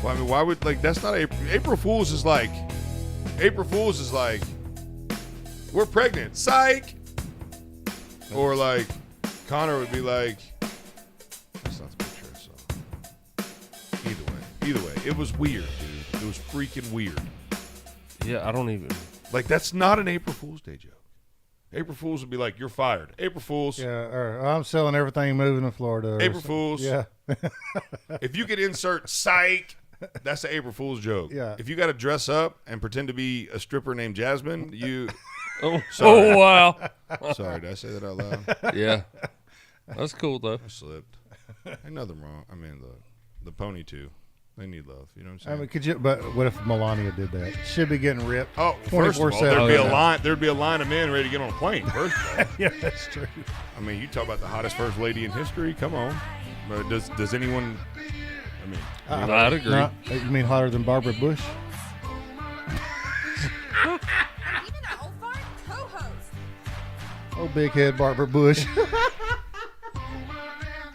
Well, I mean, why would that's not April Fool's is like. April Fool's is like, we're pregnant. Psych. Or like, Connor would be like, that's not the picture I saw. Either way, it was weird, dude. It was freaking weird.
Yeah, I don't even.
That's not an April Fool's Day joke. April Fool's would be like, you're fired. April Fool's.
Yeah, or I'm selling everything moving to Florida.
April Fool's.
Yeah.
If you could insert psych, that's an April Fool's joke.
Yeah.
If you got to dress up and pretend to be a stripper named Jasmine, you.
Sorry. Oh, wow.
Sorry, did I say that out loud?
Yeah. That's cool, though.
I slipped. Ain't nothing wrong. I mean, the pony, too. They need love. You know what I'm saying?
I mean, could you? But what if Melania did that? She'd be getting ripped.
Oh, first of all, there'd be a line of men ready to get on a plane. First of all,
yeah, that's true.
I mean, you talk about the hottest first lady in history. Come on, but does anyone? I mean,
I'd agree.
No, you mean hotter than Barbara Bush? Oh, big head Barbara Bush.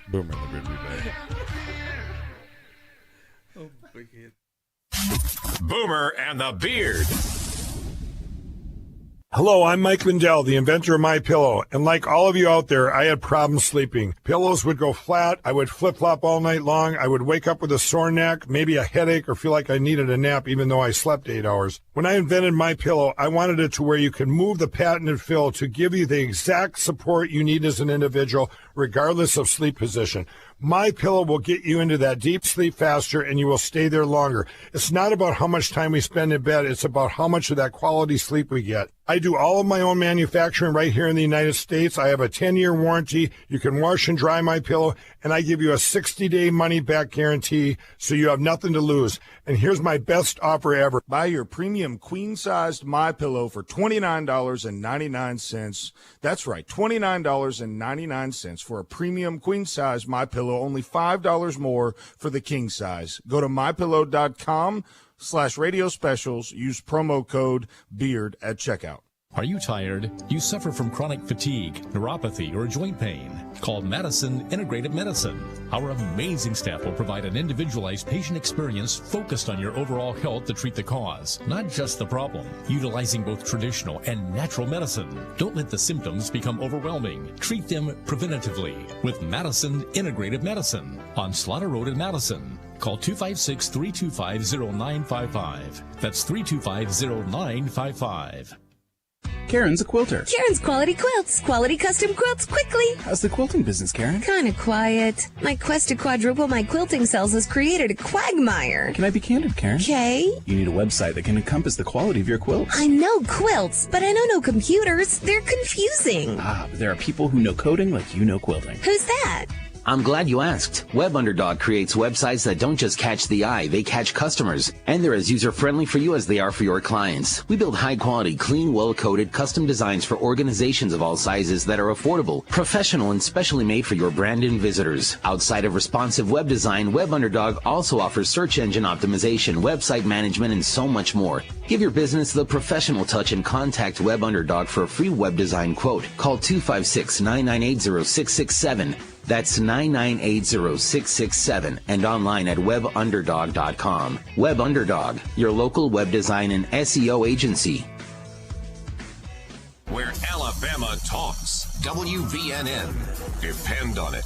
Boomer, the Beard, be back.
Oh, big head.
Boomer and the Beard.
Hello, I'm Mike Lindell, the inventor of MyPillow, and like all of you out there, I had problems sleeping. Pillows would go flat, I would flip-flop all night long, I would wake up with a sore neck, maybe a headache, or feel like I needed a nap even though I slept 8 hours. When I invented MyPillow, I wanted it to where you can move the patented fill to give you the exact support you need as an individual, regardless of sleep position. MyPillow will get you into that deep sleep faster and you will stay there longer. It's not about how much time we spend in bed, it's about how much of that quality sleep we get. I do all of my own manufacturing right here in the United States. I have a 10-year warranty. You can wash and dry MyPillow, and I give you a 60-day money-back guarantee, so you have nothing to lose. And here's my best offer ever. Buy your premium queen-sized MyPillow for $29.99. That's right, $29.99 for a premium queen-size MyPillow, only $5 more for the king size. Go to MyPillow.com/radio specials. Use promo code BEARD at checkout.
Are you tired? You suffer from chronic fatigue, neuropathy, or joint pain? Call Madison Integrative Medicine. Our amazing staff will provide an individualized patient experience focused on your overall health to treat the cause, not just the problem, utilizing both traditional and natural medicine. Don't let the symptoms become overwhelming. Treat them preventatively with Madison Integrative Medicine on Slaughter Road in Madison. Call 256-325-0955. That's 325-0955.
Karen's a quilter.
Karen's Quality Quilts. Quality custom quilts quickly.
How's the quilting business, Karen?
Kinda quiet. My quest to quadruple my quilting sales has created a quagmire.
Can I be candid, Karen?
Okay.
You need a website that can encompass the quality of your quilts.
I know quilts, but I know no computers. They're confusing.
But there are people who know coding like you know quilting.
Who's that?
I'm glad you asked. Web Underdog creates websites that don't just catch the eye, they catch customers. And they're as user-friendly for you as they are for your clients. We build high-quality, clean, well-coded, custom designs for organizations of all sizes that are affordable, professional, and specially made for your brand and visitors. Outside of responsive web design, Web Underdog also offers search engine optimization, website management, and so much more. Give your business the professional touch and contact Web Underdog for a free web design quote. Call 256-998-0667. That's 998-0667 and online at webunderdog.com. Web Underdog, your local web design and SEO agency.
Where Alabama talks. WVNN. Depend on it.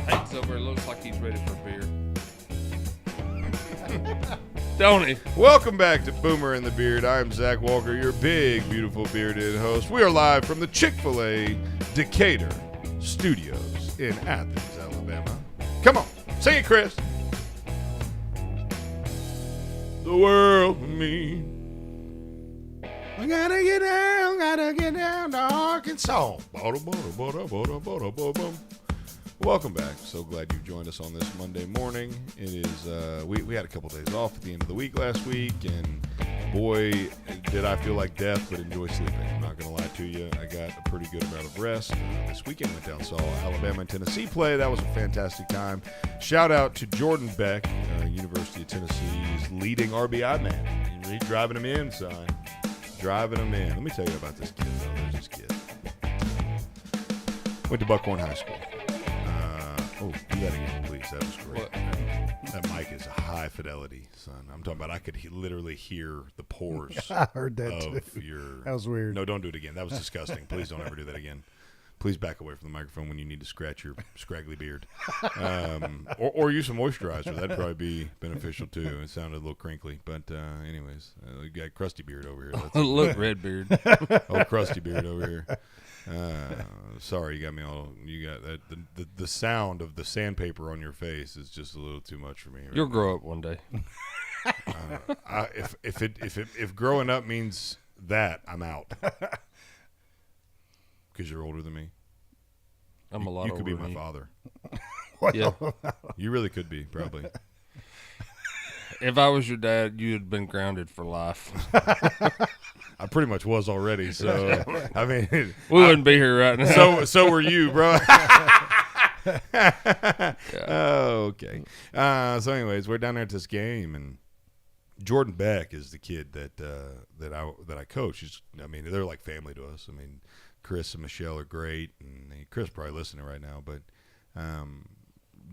Hank's over. Looks like he's ready for beer. Don't he?
Welcome back to Boomer and the Beard. I'm Zach Walker, your big, beautiful bearded host. We are live from the Chick-fil-A Decatur Studios in Athens, Alabama. Come on, sing it, Chris. The world for me. I gotta get down to Arkansas. Welcome back. So glad you joined us on this Monday morning. It is we had a couple days off at the end of the week last week, and boy, did I feel like death, but enjoy sleeping. I'm not going to lie to you. I got a pretty good amount of rest. This weekend went down, saw Alabama and Tennessee play. That was a fantastic time. Shout out to Jordan Beck, University of Tennessee's leading RBI man. He's driving him in, son. Driving him in. Let me tell you about this kid, though. There's this kid. Went to Buckhorn High School. Do that again, please. That was great. That mic is high fidelity, son. I'm talking about I could literally hear the pores.
I heard that
of
too.
Your...
That was weird.
No, don't do it again. That was disgusting. Please don't ever do that again. Please back away from the microphone when you need to scratch your scraggly beard. Or use some moisturizer. That'd probably be beneficial too. It sounded a little crinkly. But anyways, you got crusty beard over here. That's
Look, red beard.
Oh, crusty beard over here. Sorry, you got me all. You got that. The sound of the sandpaper on your face is just a little too much for me. Right
You'll
now.
grow up one day.
If growing up means that, I'm out. Because you're older than me.
I'm a lot
You
older
could be
than
my
you.
father.
Yeah.
You really could be, probably.
If I was your dad, you had been grounded for life.
I pretty much was already, so I mean,
we wouldn't be here right now.
So were you, bro. Oh, okay. So, anyways, we're down there at this game, and Jordan Beck is the kid that I coach. They're like family to us. I mean, Chris and Michelle are great, and Chris probably listening right now, but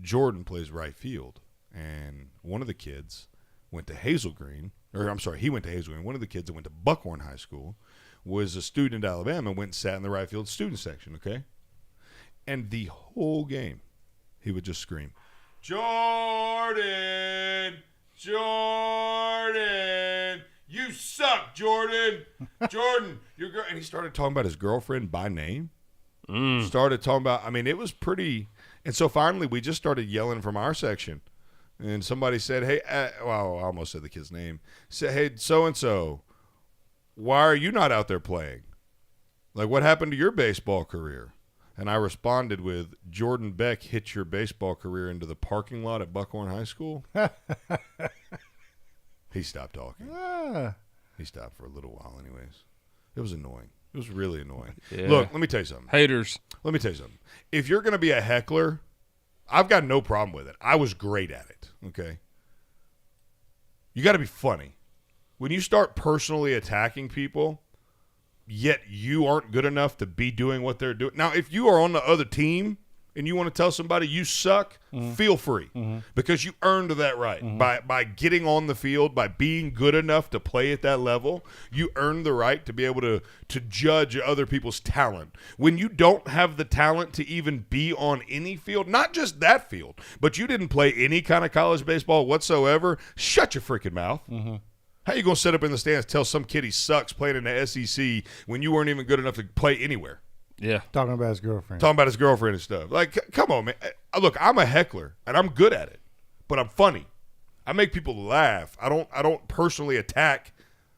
Jordan plays right field, and one of the kids went to Hazel Green. He went to Hazel Green. One of the kids that went to Buckhorn High School was a student at Alabama and went and sat in the right field student section, okay? And the whole game, he would just scream, Jordan, you suck, Jordan. Jordan, and he started talking about his girlfriend by name. Started talking about, it was pretty. And so finally we just started yelling from our section. And somebody said, hey, I almost said the kid's name. Said, hey, so-and-so, why are you not out there playing? Like, what happened to your baseball career? And I responded with, Jordan Beck hit your baseball career into the parking lot at Buckhorn High School. He stopped talking. He stopped for a little while anyways. It was annoying. It was really annoying.
Yeah.
Look, let me tell you something.
Haters.
Let me tell you something. If you're going to be a heckler, I've got no problem with it. I was great at it, okay? You got to be funny. When you start personally attacking people, yet you aren't good enough to be doing what they're doing. Now, if you are on the other team and you want to tell somebody you suck, feel free because you earned that right. By getting on the field, by being good enough to play at that level, you earned the right to be able to judge other people's talent. When you don't have the talent to even be on any field, not just that field, but you didn't play any kind of college baseball whatsoever, shut your freaking mouth. How you going to sit up in the stands tell some kid he sucks playing in the SEC when you weren't even good enough to play anywhere?
Yeah.
Talking about his girlfriend.
Talking about his girlfriend and stuff. Like, come on, man. Look, I'm a heckler, and I'm good at it, but I'm funny. I make people laugh. I don't personally attack.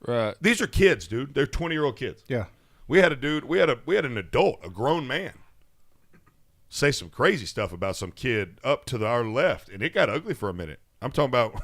Right.
These are kids, dude. They're 20-year-old kids.
Yeah.
We had an adult, a grown man, say some crazy stuff about some kid up to our left, and it got ugly for a minute. I'm talking about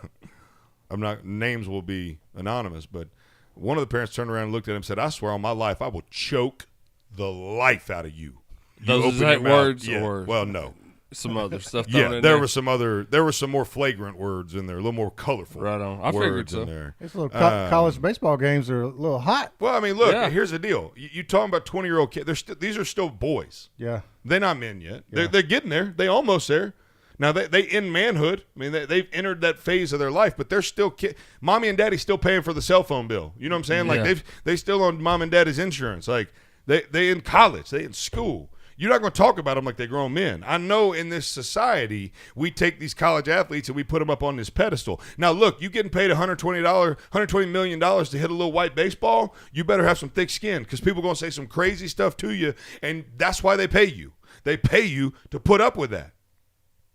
names will be anonymous, but one of the parents turned around and looked at him and said, I swear on my life I will choke the life out of you.
Those exact words, or
well, no,
some other stuff. Thrown in
there were some more flagrant words in there, a little more colorful.
Right on. I figured so.
In there.
These little college baseball games are a little hot.
Well, look, here's the deal. You talking about 20-year-old kids? These are still boys.
Yeah,
they're not men yet.
Yeah.
They're getting there. They almost there. Now they in manhood. They've entered that phase of their life, but they're still mommy and daddy still paying for the cell phone bill. You know what I'm saying? Like they still on mom and daddy's insurance. Like they in college, they in school. You're not going to talk about them like they're grown men. I know in this society, we take these college athletes and we put them up on this pedestal. Now, look, you getting paid $120 million to hit a little white baseball, you better have some thick skin because people are going to say some crazy stuff to you, and that's why they pay you. They pay you to put up with that.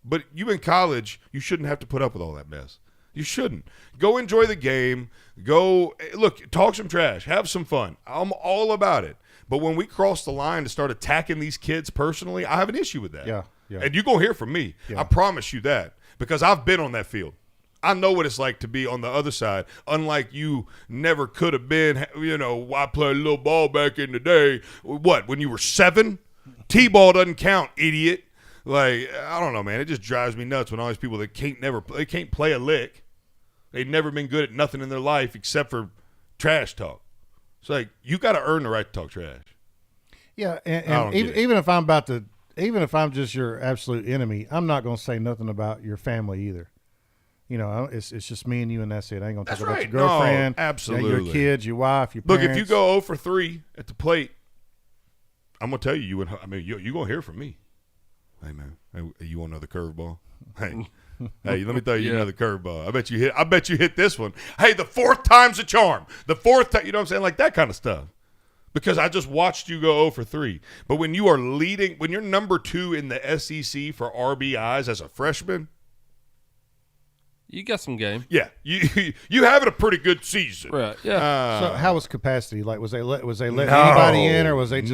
But you in college, you shouldn't have to put up with all that mess. You shouldn't. Go enjoy the game. Go, look, talk some trash. Have some fun. I'm all about it. But when we cross the line to start attacking these kids personally, I have an issue with that.
Yeah. Yeah.
And you're going to hear from me.
Yeah.
I promise you that, because I've been on that field. I know what it's like to be on the other side, unlike you never could have been. I played a little ball back in the day. What, when you were 7? T-ball doesn't count, idiot. Like, I don't know, man. It just drives me nuts when all these people that can't play a lick. They've never been good at nothing in their life except for trash talk. It's like, you got to earn the right to talk trash.
Yeah, and even if I'm just your absolute enemy, I'm not going to say nothing about your family either. It's just me and you, and that's it. I ain't going to talk about your girlfriend,
no, absolutely.
your kids, your wife, your
Look,
parents.
if you go 0 for 3 at the plate, I'm going to tell you, you're going to hear from me. Hey, man, you want another curveball? Hey, let me throw you another curveball. I bet you hit this one. Hey, the 4th time's a charm. The 4th time, you know what I'm saying? Like that kind of stuff. Because I just watched you go 0 for 3. But when you are leading, when you're number 2 in the SEC for RBIs as a freshman,
you got some game.
Yeah, you having a pretty good season,
right? Yeah.
So how was capacity? Like, was they letting anybody in, or was they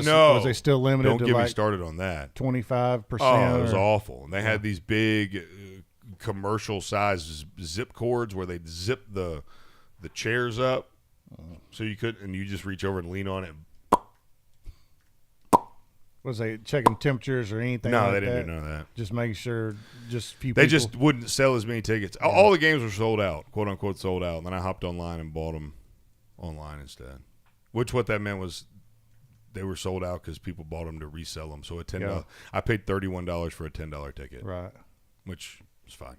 still limited?
Don't
to
get
like
me started on that.
25%.
Oh, it was awful. And they had these big commercial size zip cords where they'd zip the chairs up, so you could, and you just reach over and lean on it.
Was they checking temperatures or anything?
No,
like
they didn't
that?
do none of that.
Just making sure, just few.
They
people.
just wouldn't sell as many tickets. Yeah. All the games were sold out, quote unquote sold out. And then I hopped online and bought them online instead. Which what that meant was they were sold out because people bought them to resell them. So I paid $31 for a $10 ticket,
right?
Which is fine.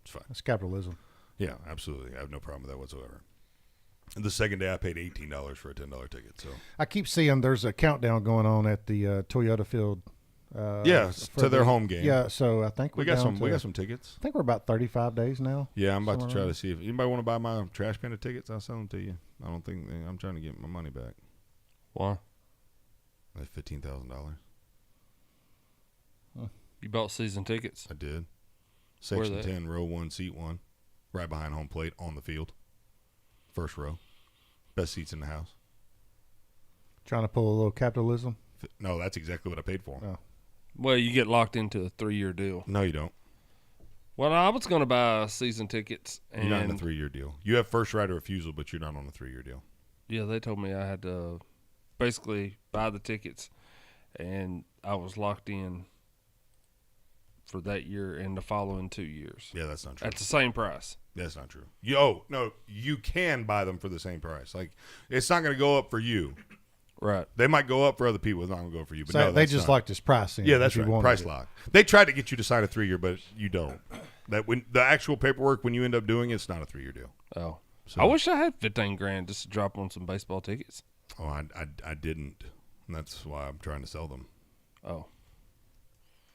It's fine.
It's capitalism.
Yeah, absolutely. I have no problem with that whatsoever. And the second day, I paid $18 for a $10 ticket. So
I keep seeing there's a countdown going on at the Toyota Field.
To their home game.
Yeah, so I think
we got some tickets.
I think we're about 35 days now.
Yeah, I'm about to try to see if anybody want to buy my trash panda tickets. I'll sell them to you. I don't think I'm trying to get my money back.
Why?
That's $15,000.
Huh. You bought season tickets?
I did. Section 10, row 1, seat 1, right behind home plate on the field. First row. Best seats in the house.
Trying to pull a little capitalism?
No, that's exactly what I paid for them.
Oh.
Well, you get locked into a 3-year deal.
No, you don't.
Well, I was going to buy season tickets. And
you're not in a 3-year deal. You have first right of refusal, but you're not on a 3-year deal.
Yeah, they told me I had to basically buy the tickets, and I was locked in for that year and the following 2 years.
Yeah, that's not true.
At the same price.
That's not true. No, you can buy them for the same price. Like, it's not going to go up for you.
Right.
They might go up for other people. It's not going to go for you. But
so
no,
they just locked this price in.
Yeah, that's right. Price lock. They tried to get you to sign a 3-year, but you don't. That when the actual paperwork, when you end up doing it, it's not a 3-year deal.
Oh.
So,
I wish I had $15,000 just to drop on some baseball tickets.
Oh, I didn't. And that's why I'm trying to sell them.
Oh.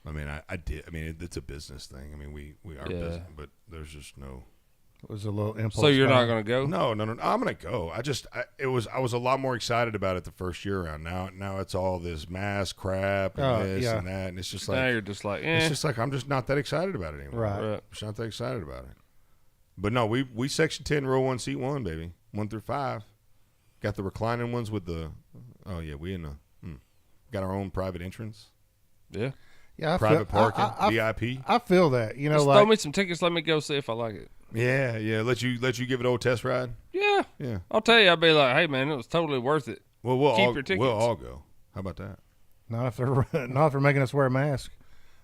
I mean, I did. I mean, it's a business thing. I mean, we are business, but there's just no.
It was a little impulse.
So you're not going to go?
No. I'm going to go. I was a lot more excited about it the first year around. Now it's all this mass crap and this and that, and it's just like
now you're just like,
It's just like I'm just not that excited about it anymore.
Right.
I'm just not that excited about it. But no, we section 10, row 1, seat 1, baby, 1 through 5. Got the reclining ones with the. Oh yeah, we in the. Got our own private entrance.
Yeah.
Yeah,
private parking, VIP.
I feel that.
Just throw me some tickets. Let me go see if I like it.
Yeah. Let you give it an old test ride.
Yeah.
Yeah.
I'll tell you. I'll be like, hey man, it was totally worth it.
Well,
keep your tickets.
We'll all go. How about that?
Not if they're making us wear a mask.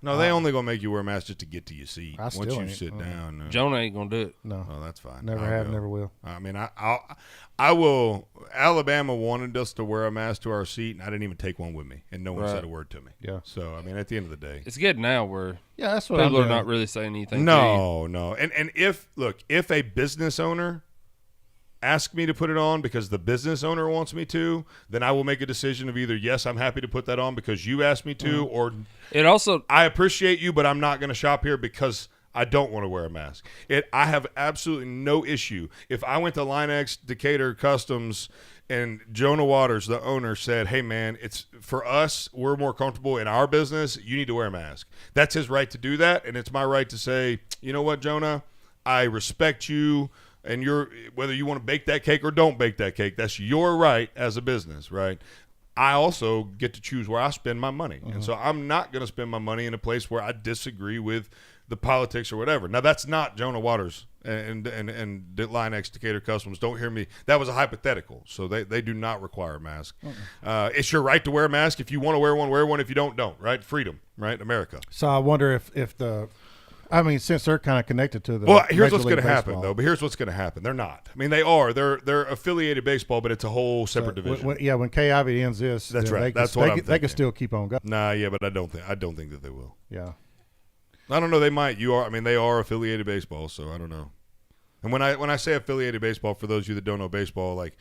No, they only gonna make you wear a mask just to get to your seat.
I still
Once you
ain't.
sit down,
Jonah ain't gonna do it.
No.
Oh, that's fine.
Never have, never will.
I mean, I will. Alabama wanted us to wear a mask to our seat, and I didn't even take one with me, and no one said a word to me.
Yeah.
So I mean, at the end of the day,
it's good now where
that's what
people are not really saying anything.
No. And if a business owner ask me to put it on because the business owner wants me to, then I will make a decision of either, yes, I'm happy to put that on because you asked me to, or
it also,
I appreciate you, but I'm not going to shop here because I don't want to wear a mask. I have absolutely no issue. If I went to Line-X Decatur Customs and Jonah Waters, the owner, said, hey, man, it's for us, we're more comfortable in our business, you need to wear a mask. That's his right to do that, and it's my right to say, you know what, Jonah, I respect you. And whether you want to bake that cake or don't bake that cake, that's your right as a business, right? I also get to choose where I spend my money. And so I'm not going to spend my money in a place where I disagree with the politics or whatever. Now, that's not Jonah Waters and Line X Decatur Customs. Don't hear me. That was a hypothetical. So they do not require a mask. It's your right to wear a mask. If you want to wear one, wear one. If you don't, right? Freedom, right? America.
So I wonder if since they're kind of connected to the
here's what's going to happen,
Baseball.
though. But here's what's going to happen. They're not. I mean, they are. They're affiliated baseball, but it's a whole separate division.
When K-Ivy ends this,
that's right.
They can still keep on going.
Nah, yeah, but I don't think that they will.
Yeah.
I don't know. They might. They are affiliated baseball, so I don't know. And when I say affiliated baseball, for those of you that don't know baseball, like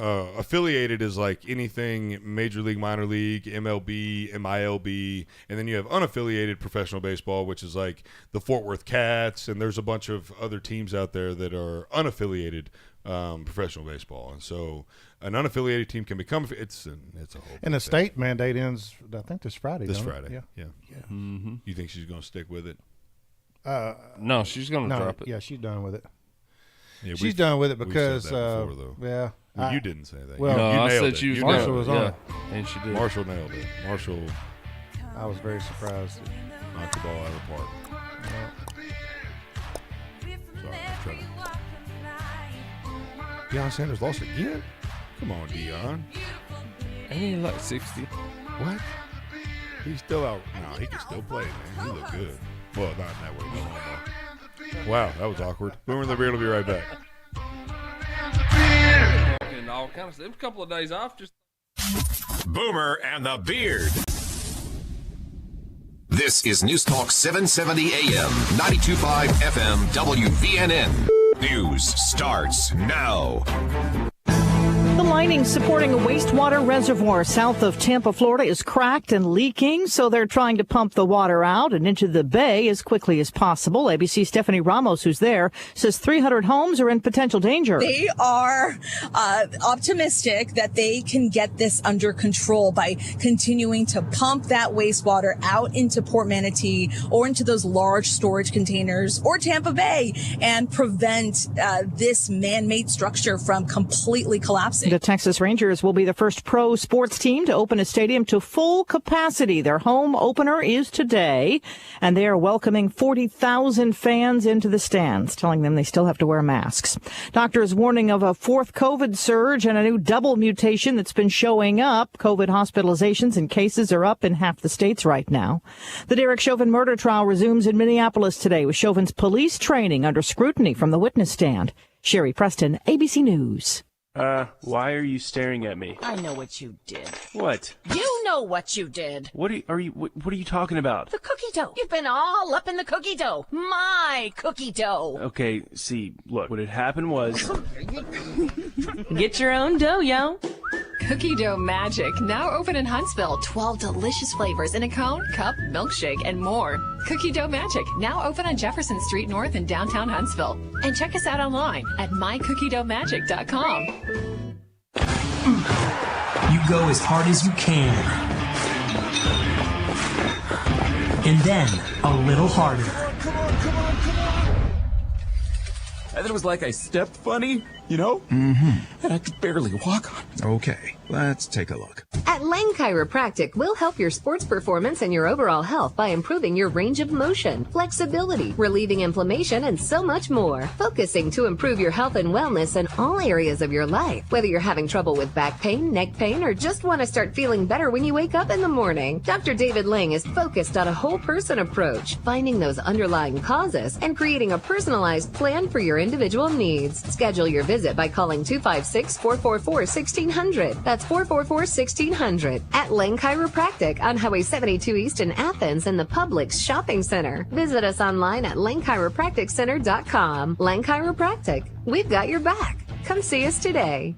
affiliated is like anything Major League, Minor League, MLB, MILB, and then you have unaffiliated professional baseball, which is like the Fort Worth Cats, and there's a bunch of other teams out there that are unaffiliated professional baseball, and so an unaffiliated team can become it's a whole.
And the state mandate ends, I think, this Friday.
This
don't it?
Friday, yeah.
Mm-hmm.
You think she's going to stick with it?
No, she's going to drop it.
Yeah, she's done with it.
Yeah,
she's done with it because
before, though.
yeah.
Well, you didn't say that.
Well,
no,
you
I
nailed
said
it.
she was
Marshall
gonna,
was on it.
and she did.
Marshall nailed it. Marshall
I was very surprised.
knocked the ball out of the park. Sorry, I'm trying to. Deion Sanders lost again? Come on, Deion.
Ain't he like 60?
What? He's still out. No, he can still play, man. He looked good. Well, not in that way. No. Wow, that was awkward. Boomer and the Beard will be right back.
And all kind of stuff. A couple of days off. Just
Boomer and the Beard. This is News Talk 770 AM, 92.5 FM, WVNN. News starts now.
The lining supporting a wastewater reservoir south of Tampa, Florida is cracked and leaking, so they're trying to pump the water out and into the bay as quickly as possible. ABC's Stephanie Ramos, who's there, says 300 homes are in potential danger.
They are optimistic that they can get this under control by continuing to pump that wastewater out into Port Manatee or into those large storage containers or Tampa Bay and prevent this man-made structure from completely collapsing.
The Texas Rangers will be the first pro sports team to open a stadium to full capacity. Their home opener is today, and they are welcoming 40,000 fans into the stands, telling them they still have to wear masks. Doctors warning of a fourth COVID surge and a new double mutation that's been showing up. COVID hospitalizations and cases are up in half the states right now. The Derek Chauvin murder trial resumes in Minneapolis today with Chauvin's police training under scrutiny from the witness stand. Sherry Preston, ABC News.
Why are you staring at me?
I know what you did.
What?
You know what you did.
What are you talking about?
The cookie dough. You've been all up in the cookie dough. My cookie dough.
Okay, see, look, what had happened was...
Get your own dough, yo. Cookie Dough Magic, now open in Huntsville. 12 delicious flavors in a cone, cup, milkshake, and more. Cookie Dough Magic, now open on Jefferson Street North in downtown Huntsville. And check us out online at mycookiedoughmagic.com.
You go as hard as you can. And then a little harder.
And it was like I stepped funny, you know?
Mm-hmm.
And I could barely walk on. Okay, let's take a look.
At Lang Chiropractic, we'll help your sports performance and your overall health by improving your range of motion, flexibility, relieving inflammation, and so much more. Focusing to improve your health and wellness in all areas of your life. Whether you're having trouble with back pain, neck pain, or just want to start feeling better when you wake up in the morning, Dr. David Lang is focused on a whole person approach, finding those underlying causes and creating a personalized plan for your individual needs. Schedule your visit by calling 256-444-1600. That's 444-1600. At Lang Chiropractic on Highway 72 East in Athens in the Publix Shopping Center. Visit us online at langchiropracticcenter.com. Lang Chiropractic. We've got your back. Come see us today.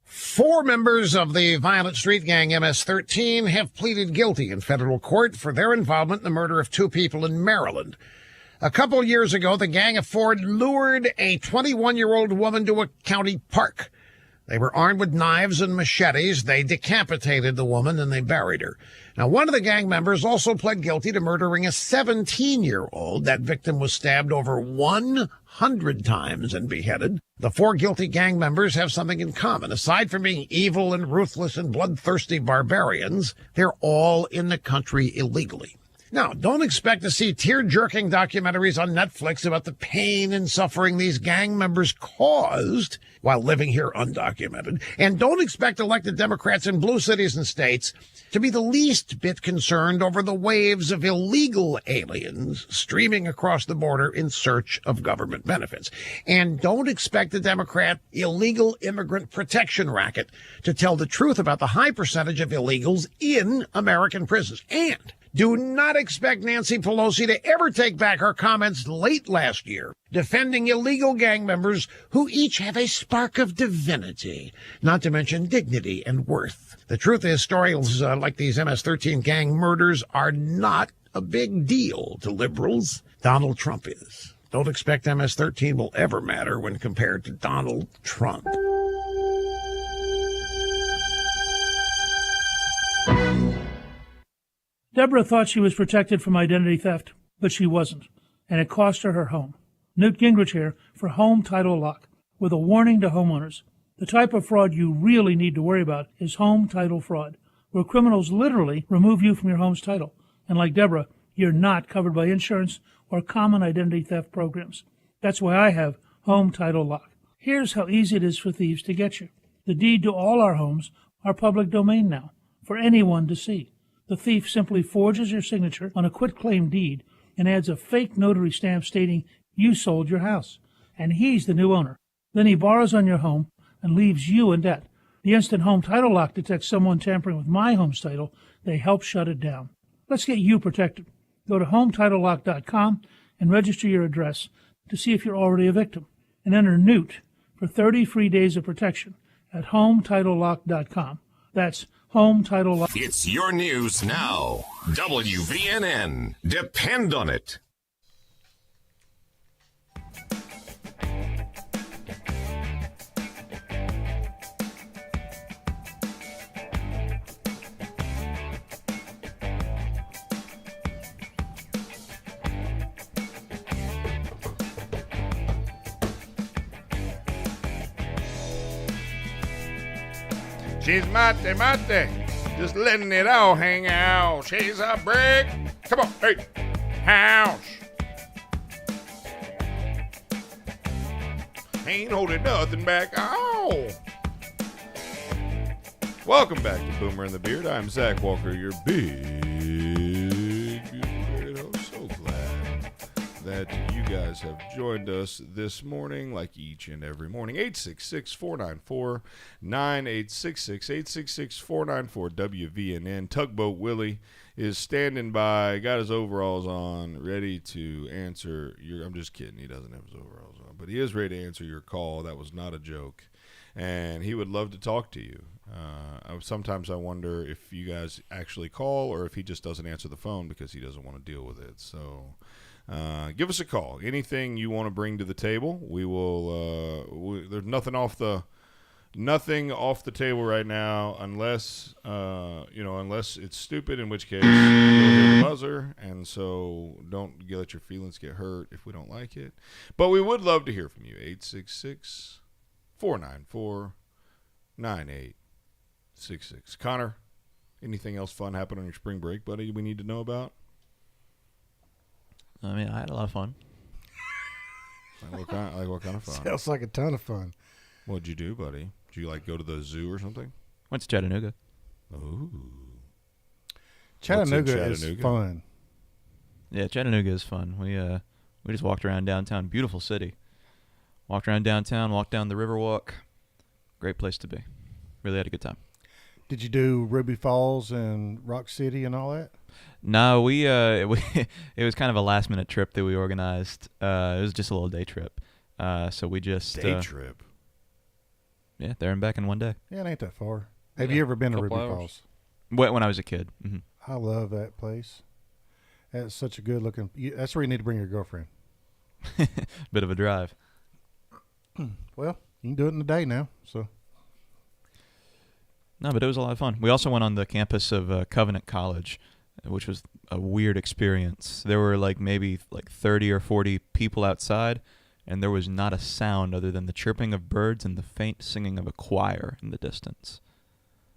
4 members of the violent street gang MS-13 have pleaded guilty in federal court for their involvement in the murder of 2 people in Maryland. A couple years ago, the gang of 4 lured a 21-year-old woman to a county park. They were armed with knives and machetes. They decapitated the woman and they buried her. Now, one of the gang members also pled guilty to murdering a 17-year-old. That victim was stabbed over 100 times and beheaded. The 4 guilty gang members have something in common. Aside from being evil and ruthless and bloodthirsty barbarians, they're all in the country illegally. Now, don't expect to see tear-jerking documentaries on Netflix about the pain and suffering these gang members caused while living here undocumented. And don't expect elected Democrats in blue cities and states to be the least bit concerned over the waves of illegal aliens streaming across the border in search of government benefits. And don't expect the Democrat illegal immigrant protection racket to tell the truth about the high percentage of illegals in American prisons. And do not expect Nancy Pelosi to ever take back her comments late last year defending illegal gang members who each have a spark of divinity, not to mention dignity and worth. The truth is, stories like these MS-13 gang murders are not a big deal to liberals. Donald Trump is. Don't expect MS-13 will ever matter when compared to Donald Trump.
Deborah thought she was protected from identity theft, but she wasn't, and it cost her her home. Newt Gingrich here for Home Title Lock, with a warning to homeowners. The type of fraud you really need to worry about is home title fraud, where criminals literally remove you from your home's title. And like Deborah, you're not covered by insurance or common identity theft programs. That's why I have Home Title Lock. Here's how easy it is for thieves to get you. The deed to all our homes are public domain now, for anyone to see. The thief simply forges your signature on a quitclaim deed and adds a fake notary stamp stating you sold your house, and he's the new owner. Then he borrows on your home and leaves you in debt. The instant Home Title Lock detects someone tampering with my home's title, they help shut it down. Let's get you protected. Go to HomeTitleLock.com and register your address to see if you're already a victim, and enter Newt for 30 free days of protection at HomeTitleLock.com. That's Home Title Lock.
It's your news now. WVNN. Depend on it.
She's mate, just letting it all hang out. She's a brick. Come on, hey, house. Ain't holding nothing back. Oh. Welcome back to Boomer and the Beard. I'm Zach Walker, your big bearded host. So glad that you guys have joined us this morning, like each and every morning. 866-494-9866, 866-494 WVNN. Tugboat Willie is standing by, got his overalls on, ready to answer your. I'm just kidding, he doesn't have his overalls on, but he is ready to answer your call. That was not a joke, and he would love to talk to you. Sometimes I wonder if you guys actually call or if he just doesn't answer the phone because he doesn't want to deal with it. So give us a call. Anything you want to bring to the table, we will. There's nothing off the table right now, unless unless it's stupid, in which case you'll hear the buzzer, and so don't let your feelings get hurt if we don't like it. But we would love to hear from you. 866-494-9866. Connor, anything else fun happened on your spring break, buddy, we need to know about?
I mean, I had a lot of fun.
What kind of fun?
Sounds like a ton of fun.
What'd you do, buddy? Did you go to the zoo or something?
Went to Chattanooga.
Ooh.
Chattanooga is fun.
Yeah, Chattanooga is fun. We just walked around downtown. Beautiful city. Walked around downtown, walked down the Riverwalk. Great place to be. Really had a good time.
Did you do Ruby Falls and Rock City and all that?
No, it was kind of a last minute trip that we organized. It was just a little day trip. So we just
day trip.
Yeah, there and back in one day.
Yeah, it ain't that far. Have you ever been to Ruby Falls?
When I was a kid. Mm-hmm.
I love that place. That's such a good looking. That's where you need to bring your girlfriend.
Bit of a drive.
Well, you can do it in a day now. So
No, but it was a lot of fun. We also went on the campus of Covenant College, which was a weird experience. There were maybe 30 or 40 people outside, and there was not a sound other than the chirping of birds and the faint singing of a choir in the distance.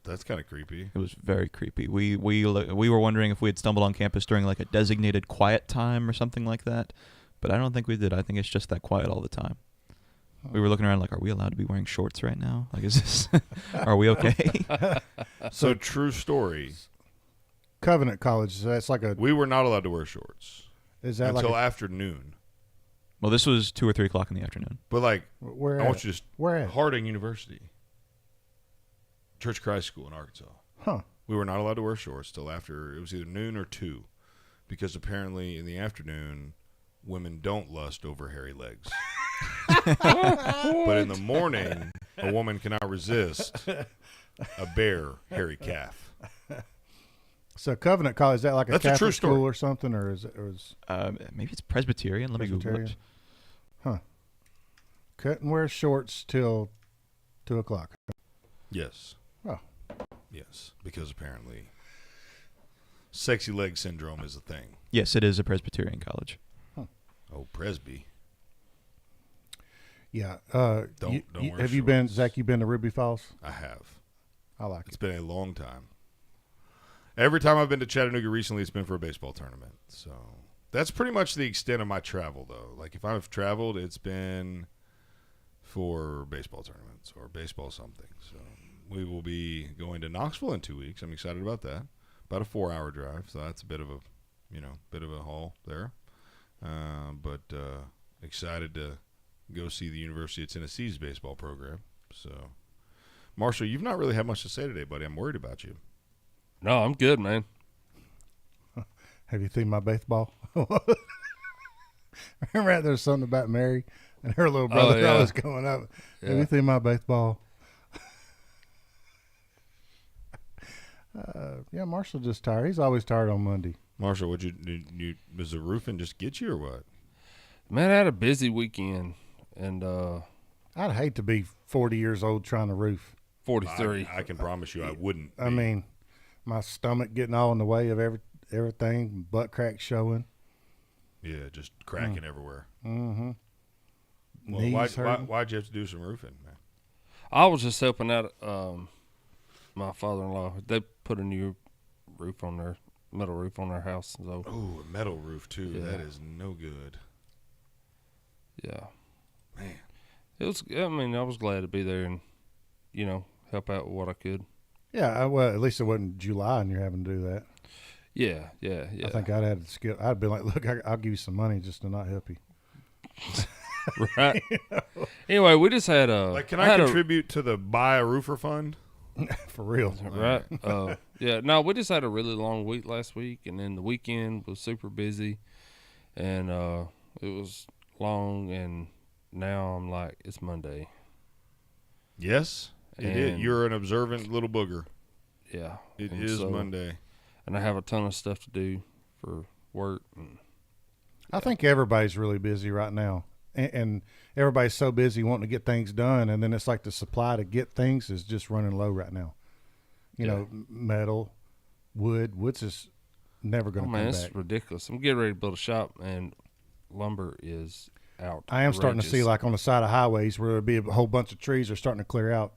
That's kind of creepy.
It was very creepy. We were wondering if we had stumbled on campus during a designated quiet time or something like that, but I don't think we did. I think it's just that quiet all the time. We were looking around are we allowed to be wearing shorts right now? Is this, are we okay?
So true story.
Covenant College, that's
we were not allowed to wear shorts.
Is that
until afternoon?
Well, this was 2 or 3 o'clock in the afternoon.
But
where
I want you to
where at?
Harding University, Church Christ School in Arkansas.
Huh.
We were not allowed to wear shorts till after it was either noon or 2, because apparently in the afternoon, women don't lust over hairy legs. But in the morning, a woman cannot resist a bare hairy calf.
So Covenant College, is that a
That's a
Catholic
true story.
school or something, or is it?
Maybe it's Presbyterian. Let me Google it.
Huh. Couldn't wear shorts till 2 o'clock.
Yes.
Oh.
Yes, because apparently sexy leg syndrome is a thing.
Yes, it is a Presbyterian college.
Huh.
Oh, Presby.
Yeah.
Don't wear
have you been, Zach, you been to Ruby Falls?
I have.
I like
It's been a long time. Every time I've been to Chattanooga recently, it's been for a baseball tournament. So that's pretty much the extent of my travel, though. If I've traveled, it's been for baseball tournaments or baseball something. So we will be going to Knoxville in 2 weeks. I'm excited about that. About a 4-hour drive, so that's a bit of a haul there. But excited to go see the University of Tennessee's baseball program. So, Marshall, you've not really had much to say today, buddy. I'm worried about you.
No, I'm good, man.
Have you seen my baseball? Remember there's something about Mary and her little brother always coming up.
Yeah.
Have you seen my baseball? Yeah, Marshall just tired. He's always tired on Monday.
Marshall, was the roofing just get you or what?
Man, I had a busy weekend, and
I'd hate to be 40 years old trying to roof.
43.
I can promise you I wouldn't.
I mean, my stomach getting all in the way of everything, butt crack showing.
Yeah, just cracking everywhere.
Mm-hmm.
Well, why'd you have to do some roofing, man?
I was just helping out my father-in-law. They put a new roof on their metal roof on their house. So.
Oh, a metal roof too.
Yeah.
That is no good.
Yeah,
man.
It was. I mean, I was glad to be there and help out with what I could.
Yeah, well, at least it wasn't July and you're having to do that.
Yeah.
I think I'd had to skip. I'd be like, look, I'll give you some money just to not help you.
Right. Anyway, we just had a.
Can I contribute to the buy a roofer fund?
For real,
right? Yeah. No, we just had a really long week last week, and then the weekend was super busy, and it was long, and now I'm like, it's Monday.
Yes, it is. You're an observant little booger.
Yeah,
it is Monday,
and I have a ton of stuff to do for work.
I think everybody's really busy right now, and everybody's so busy wanting to get things done, and then it's like the supply to get things is just running low right now. You know, metal, wood's just never going to come back.
It's ridiculous. I'm getting ready to build a shop, and lumber is out.
I am starting to see, like on the side of highways where there'll be a whole bunch of trees are starting to clear out.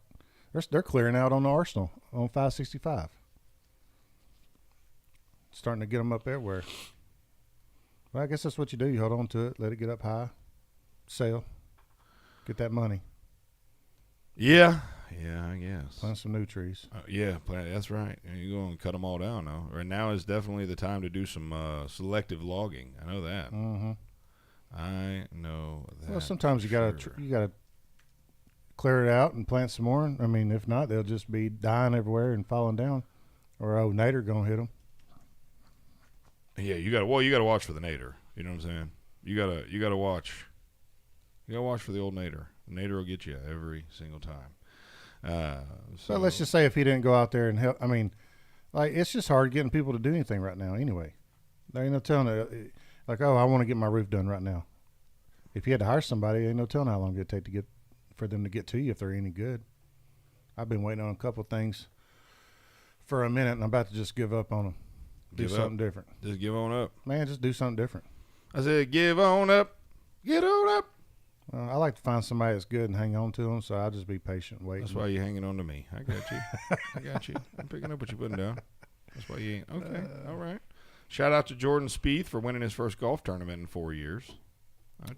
They're clearing out on the Arsenal on 565. Starting to get them up everywhere. Well, I guess that's what you do. You hold on to it, let it get up high, sell, get that money.
Yeah, I guess.
Plant some new trees.
That's right. You go and cut them all down now. Right now is definitely the time to do some selective logging. I know that.
Mm-hmm.
I know that.
Well, sometimes you gotta clear it out and plant some more. I mean, if not, they'll just be dying everywhere and falling down, or nader gonna hit them.
Yeah, you gotta watch for the nader. You know what I'm saying? You gotta watch. You gotta watch for the old nader. The nader will get you every single time.
So let's just say if he didn't go out there and help. I mean, like it's just hard getting people to do anything right now. Anyway, there ain't no telling it. Like, oh, I want to get my roof done right now. If you had to hire somebody, ain't no telling how long it'd take for them to get to you if they're any good. I've been waiting on a couple things for a minute, and I'm about to just give up on them. Do
Give
something
up.
different.
Just give on up.
Man, just do something different.
I said, give on up. Get on up.
I like to find somebody that's good and hang on to them, so I'll just be patient, waiting.
That's why you're hanging on to me. I got you. I got you. I'm picking up what you're putting down. That's why you ain't. Okay. All right. Shout out to Jordan Spieth for winning his first golf tournament in 4 years. That,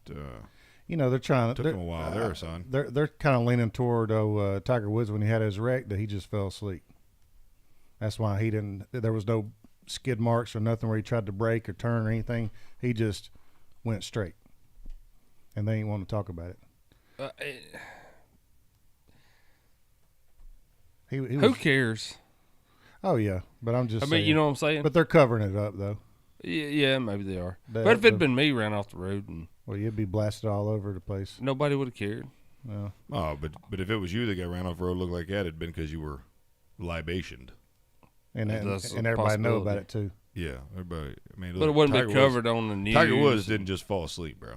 you know, they're trying.
Took him a while there, son.
They're kind of leaning toward Tiger Woods when he had his wreck that he just fell asleep. That's why he didn't. There was no skid marks or nothing where he tried to brake or turn or anything. He just went straight, and they ain't want to talk about it.
Who cares?
Oh yeah, but I'm just.
I mean,
saying.
you know what I'm saying.
But they're covering it up though.
Yeah, maybe they are. But if it'd been me ran off the road, and
well, you'd be blasted all over the place.
Nobody would have cared.
No.
Oh, but if it was you that got ran off the road, looked like that, it'd been because you were libationed.
And everybody know about it too.
Yeah, everybody. I mean,
but it wouldn't be covered on the news.
Tiger Woods didn't just fall asleep, bro.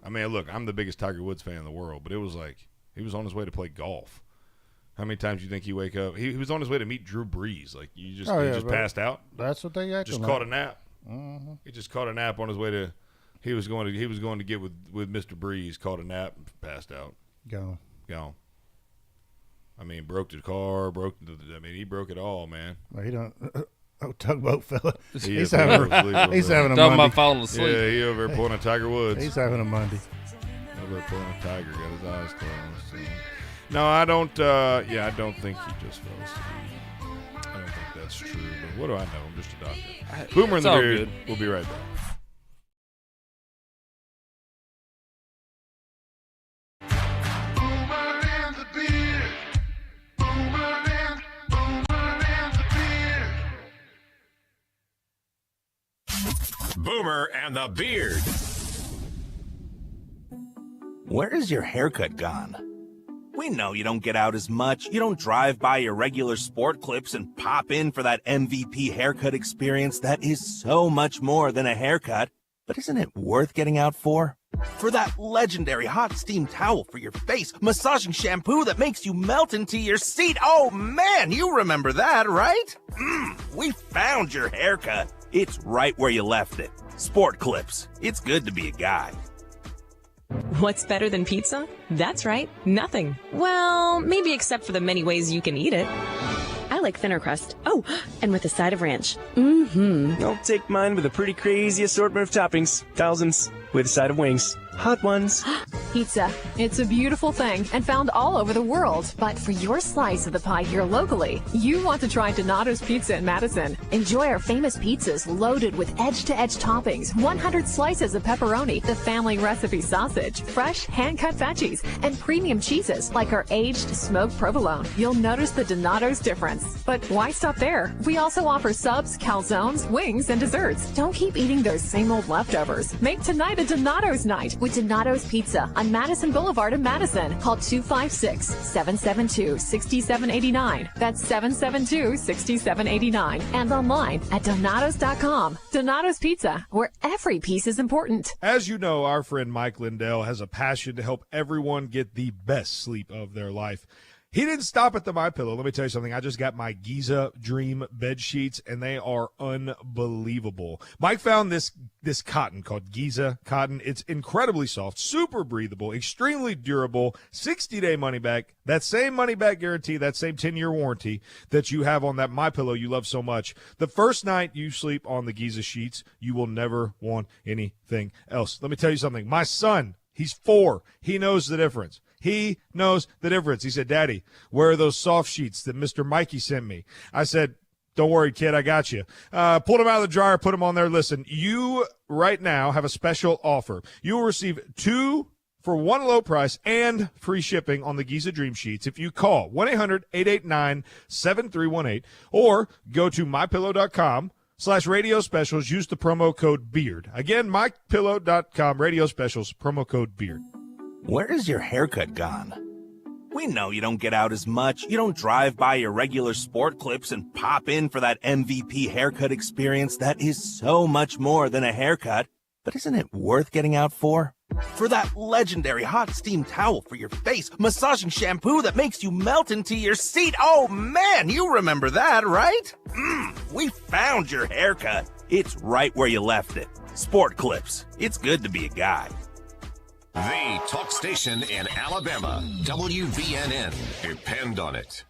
I mean, look, I'm the biggest Tiger Woods fan in the world, but it was like he was on his way to play golf. How many times do you think he wake up? He was on his way to meet Drew Brees. Like he just passed out.
That's what they
just caught a nap. Mm-hmm. He just caught a nap on his way to. He was going to get with Mr. Brees. Caught a nap, passed out.
Gone.
I mean, broke the car. He broke it all, man.
Well, he don't. Tugboat fella.
He's having a
Monday.
Talking about falling asleep.
Yeah, he over there pulling a Tiger Woods.
He's having a Monday.
Over there pulling a tiger, got his eyes closed. So. No, I don't. I don't think he just fell asleep. I don't think that's true. But what do I know? I'm just a doctor. Boomer in the Beard. Good. We'll be right back.
Boomer and the Beard.
Where is your haircut gone? We know you don't get out as much. You don't drive by your regular sport clips and pop in for that MVP haircut experience that is so much more than a haircut. But isn't it worth getting out for? For that legendary hot steam towel for your face, massaging shampoo that makes you melt into your seat. Oh man, you remember that, right? We found your haircut. It's right where you left it. Sport Clips. It's good to be a guy.
What's better than pizza? That's right, nothing. Well, maybe except for the many ways you can eat it. I like thinner crust. Oh, and with a side of ranch. Mm-hmm.
I'll take mine with a pretty crazy assortment of toppings. Thousands. With a side of wings. Hot ones.
Pizza. It's a beautiful thing and found all over the world. But for your slice of the pie here locally, you want to try Donato's Pizza in Madison. Enjoy our famous pizzas loaded with edge-to-edge toppings, 100 slices of pepperoni, the family recipe sausage, fresh hand-cut veggies, and premium cheeses like our aged smoked provolone. You'll notice the Donato's difference. But why stop there? We also offer subs, calzones, wings, and desserts. Don't keep eating those same old leftovers. Make tonight a Donato's night with Donato's Pizza on Madison Boulevard in Madison. Call 256-772-6789. That's 772-6789. And online at Donatos.com. Donato's Pizza, where every piece is important.
As you know, our friend Mike Lindell has a passion to help everyone get the best sleep of their life. He didn't stop at the MyPillow. Let me tell you something. I just got my Giza Dream bed sheets, and they are unbelievable. Mike found this cotton called Giza cotton. It's incredibly soft, super breathable, extremely durable, 60-day money back. That same money back guarantee, that same 10-year warranty that you have on that MyPillow you love so much. The first night you sleep on the Giza sheets, you will never want anything else. Let me tell you something. My son, he's 4. He knows the difference. He knows the difference. He said, Daddy, where are those soft sheets that Mr. Mikey sent me? I said, don't worry, kid, I got you. Pulled them out of the dryer, put them on there. Listen, you right now have a special offer. You will receive 2 for 1 low price and free shipping on the Giza Dream Sheets if you call 1-800-889-7318 or go to mypillow.com/radio specials. Use the promo code BEARD. Again, mypillow.com, radio specials, promo code BEARD.
Where is your haircut gone? We know you don't get out as much. You don't drive by your regular sport clips and pop in for that MVP haircut experience that is so much more than a haircut. But isn't it worth getting out for? For that legendary hot steam towel for your face, massaging shampoo that makes you melt into your seat. Oh man, you remember that, right? We found your haircut. It's right where you left it. Sport Clips. It's good to be a guy.
The talk station in Alabama, WVNN. Depend on it.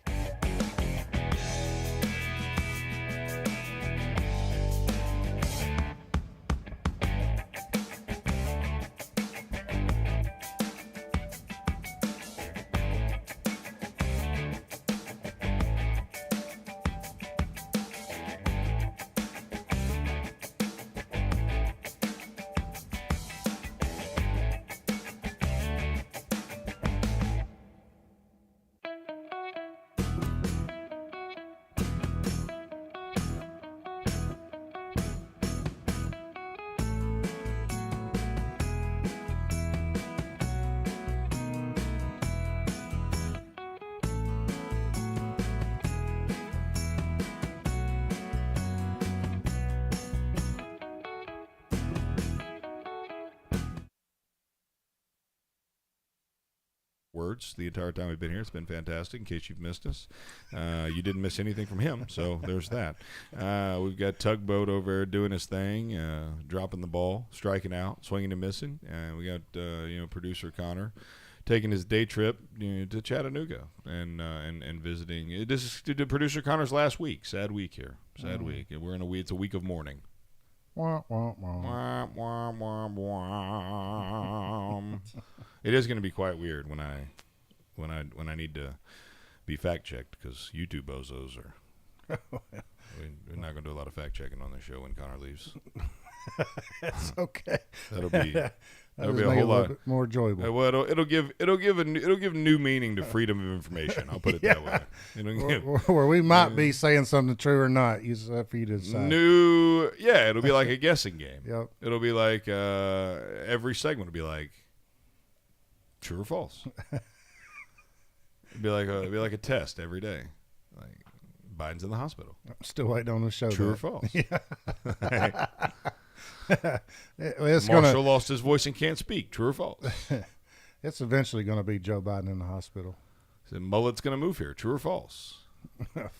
Words the entire time we've been here. It's been fantastic. In case you've missed us, you didn't miss anything from him, so there's that. We've got Tugboat over there doing his thing, dropping the ball, striking out, swinging and missing, and we got producer Connor taking his day trip to Chattanooga and visiting. This is producer Connor's last week. Sad week here. Sad week. We're in a week. It's a week of mourning.
Wah, wah, wah.
Wah, wah, wah, wah. It is going to be quite weird when I need to be fact checked because you two bozos are. We're not going to do a lot of fact checking on this show when Connor leaves.
It's okay.
That'll be a
make
whole lot
more enjoyable.
Well, it'll give new meaning to freedom of information. I'll put it that way.
Where we might be saying something true or not. It's up for you to decide.
It'll be like a guessing game.
Yep.
It'll be like every segment will be like true or false. It'd be like a test every day. Like Biden's in the hospital.
I'm still waiting on the show.
True or false?
Yeah.
Marshall lost his voice and can't speak. True or false?
It's eventually going to be Joe Biden in the hospital.
So Mullet's going to move here. True or false?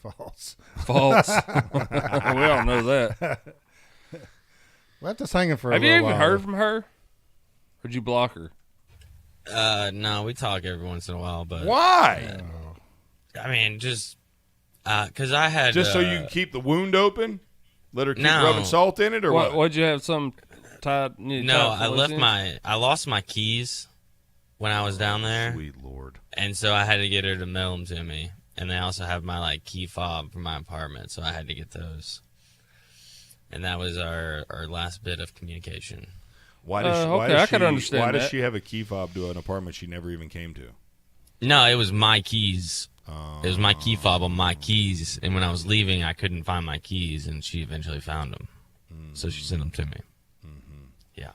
False.
False. We all know that.
Left us hanging for
Have
a
you
little
even
while.
heard from her? Or did you block her?
No, we talk every once in a while, but
why?
I mean, just because I had
just so you can keep the wound open, let her keep
No.
rubbing salt in it, or what?
What'd you have some tied?
No, I lost my keys when I was down there.
Sweet Lord!
And so I had to get her to mail them to me, and they also have my key fob for my apartment, so I had to get those. And that was our last bit of communication.
Why does she?
I could understand
Why does
that.
she have a key fob to an apartment she never even came to?
No, it was my keys. It was my key fob on my keys, and when I was leaving, I couldn't find my keys, and she eventually found them. So she sent them to me. Yeah.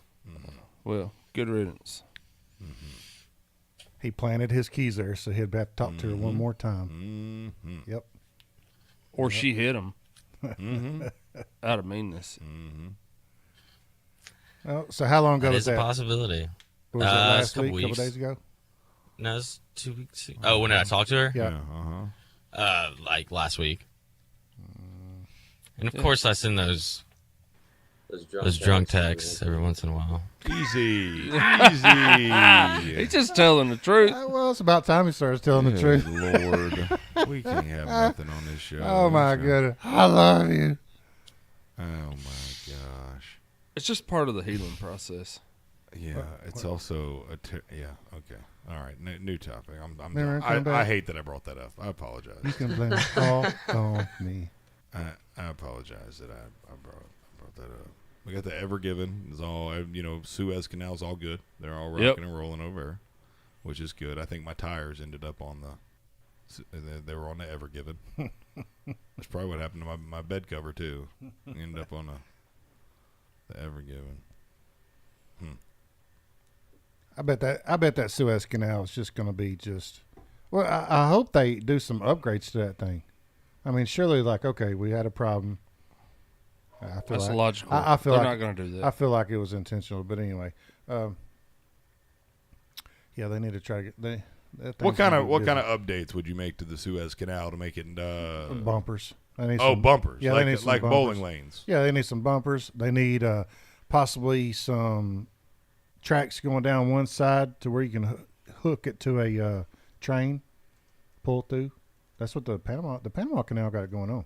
Well, good riddance.
He planted his keys there, so he'd have to talk to her one more time. Yep.
Or she hit him. Out of meanness.
Oh, so how long ago
That
was
is a
that?
possibility.
Was it last
a
week,
couple
a couple
weeks.
days ago?
No, it was 2 weeks ago. Oh, when did I talk to her?
Yeah.
Like last week. And of course, I send those drunk texts every once in a while.
Easy.
He's just telling the truth.
Well, it's about time he starts telling the truth.
Lord, we can't have nothing on this show.
Oh my goodness, I love you.
Oh my gosh.
It's just part of the healing process.
Yeah, it's also yeah. Okay, all right. New topic. I'm
Never
done.
come
I
back.
hate that I brought that up. I apologize.
You can blame it all on me.
I apologize that I brought that up. We got the Ever Given. It's all Suez Canal's all good. They're all rocking and rolling over there, which is good. I think my tires ended up on they were on the Ever Given. That's probably what happened to my bed cover too. Ended up on the Ever Given.
I bet that Suez Canal is just going to be just. Well, I hope they do some upgrades to that thing. I mean, surely, okay, we had a problem. I feel
That's
like,
logical.
I feel
They're
like,
not going to do that.
I feel like it was intentional, but anyway, Yeah, they need to try to get
What kind of updates would you make to the Suez Canal to make it
bumpers?
Bumpers.
Yeah,
like
they need some
like
bumpers.
bowling lanes.
Yeah, they need some bumpers. They need possibly some tracks going down one side to where you can hook it to a train, pull through. That's what the Panama Canal got going on.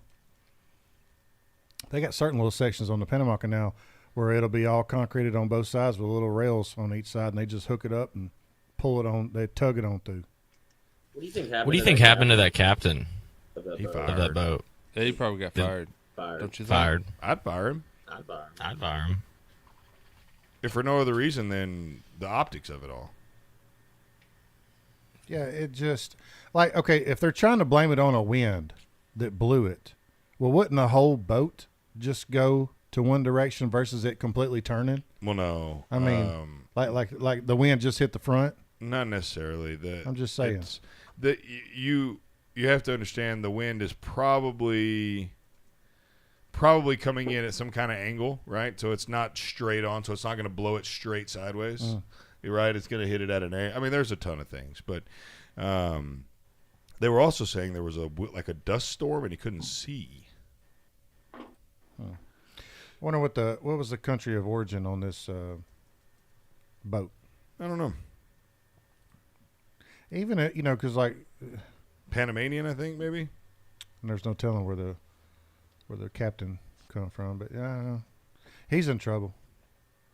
They got certain little sections on the Panama Canal where it'll be all concreted on both sides with little rails on each side, and they just hook it up and pull it on. They tug it on through.
What do you think happened to that captain
He
of
fired.
that boat?
Yeah, he probably got fired. Don't you think?
Fired.
I'd fire him.
I'd fire him.
If for no other reason than the optics of it all.
Yeah, it just okay, if they're trying to blame it on a wind that blew it, well, wouldn't the whole boat just go to one direction versus it completely turning?
Well, no.
I mean, like the wind just hit the front.
Not necessarily.
I'm just saying.
You have to understand the wind is probably coming in at some kind of angle, right? So it's not straight on, so it's not going to blow it straight sideways. You're right. It's going to hit it at an angle. I mean, there's a ton of things, but they were also saying there was a dust storm and he couldn't see.
I wonder what was the country of origin on this boat?
I don't know.
Even because
Panamanian, I think maybe.
And there's no telling where the captain come from, but yeah, he's in trouble.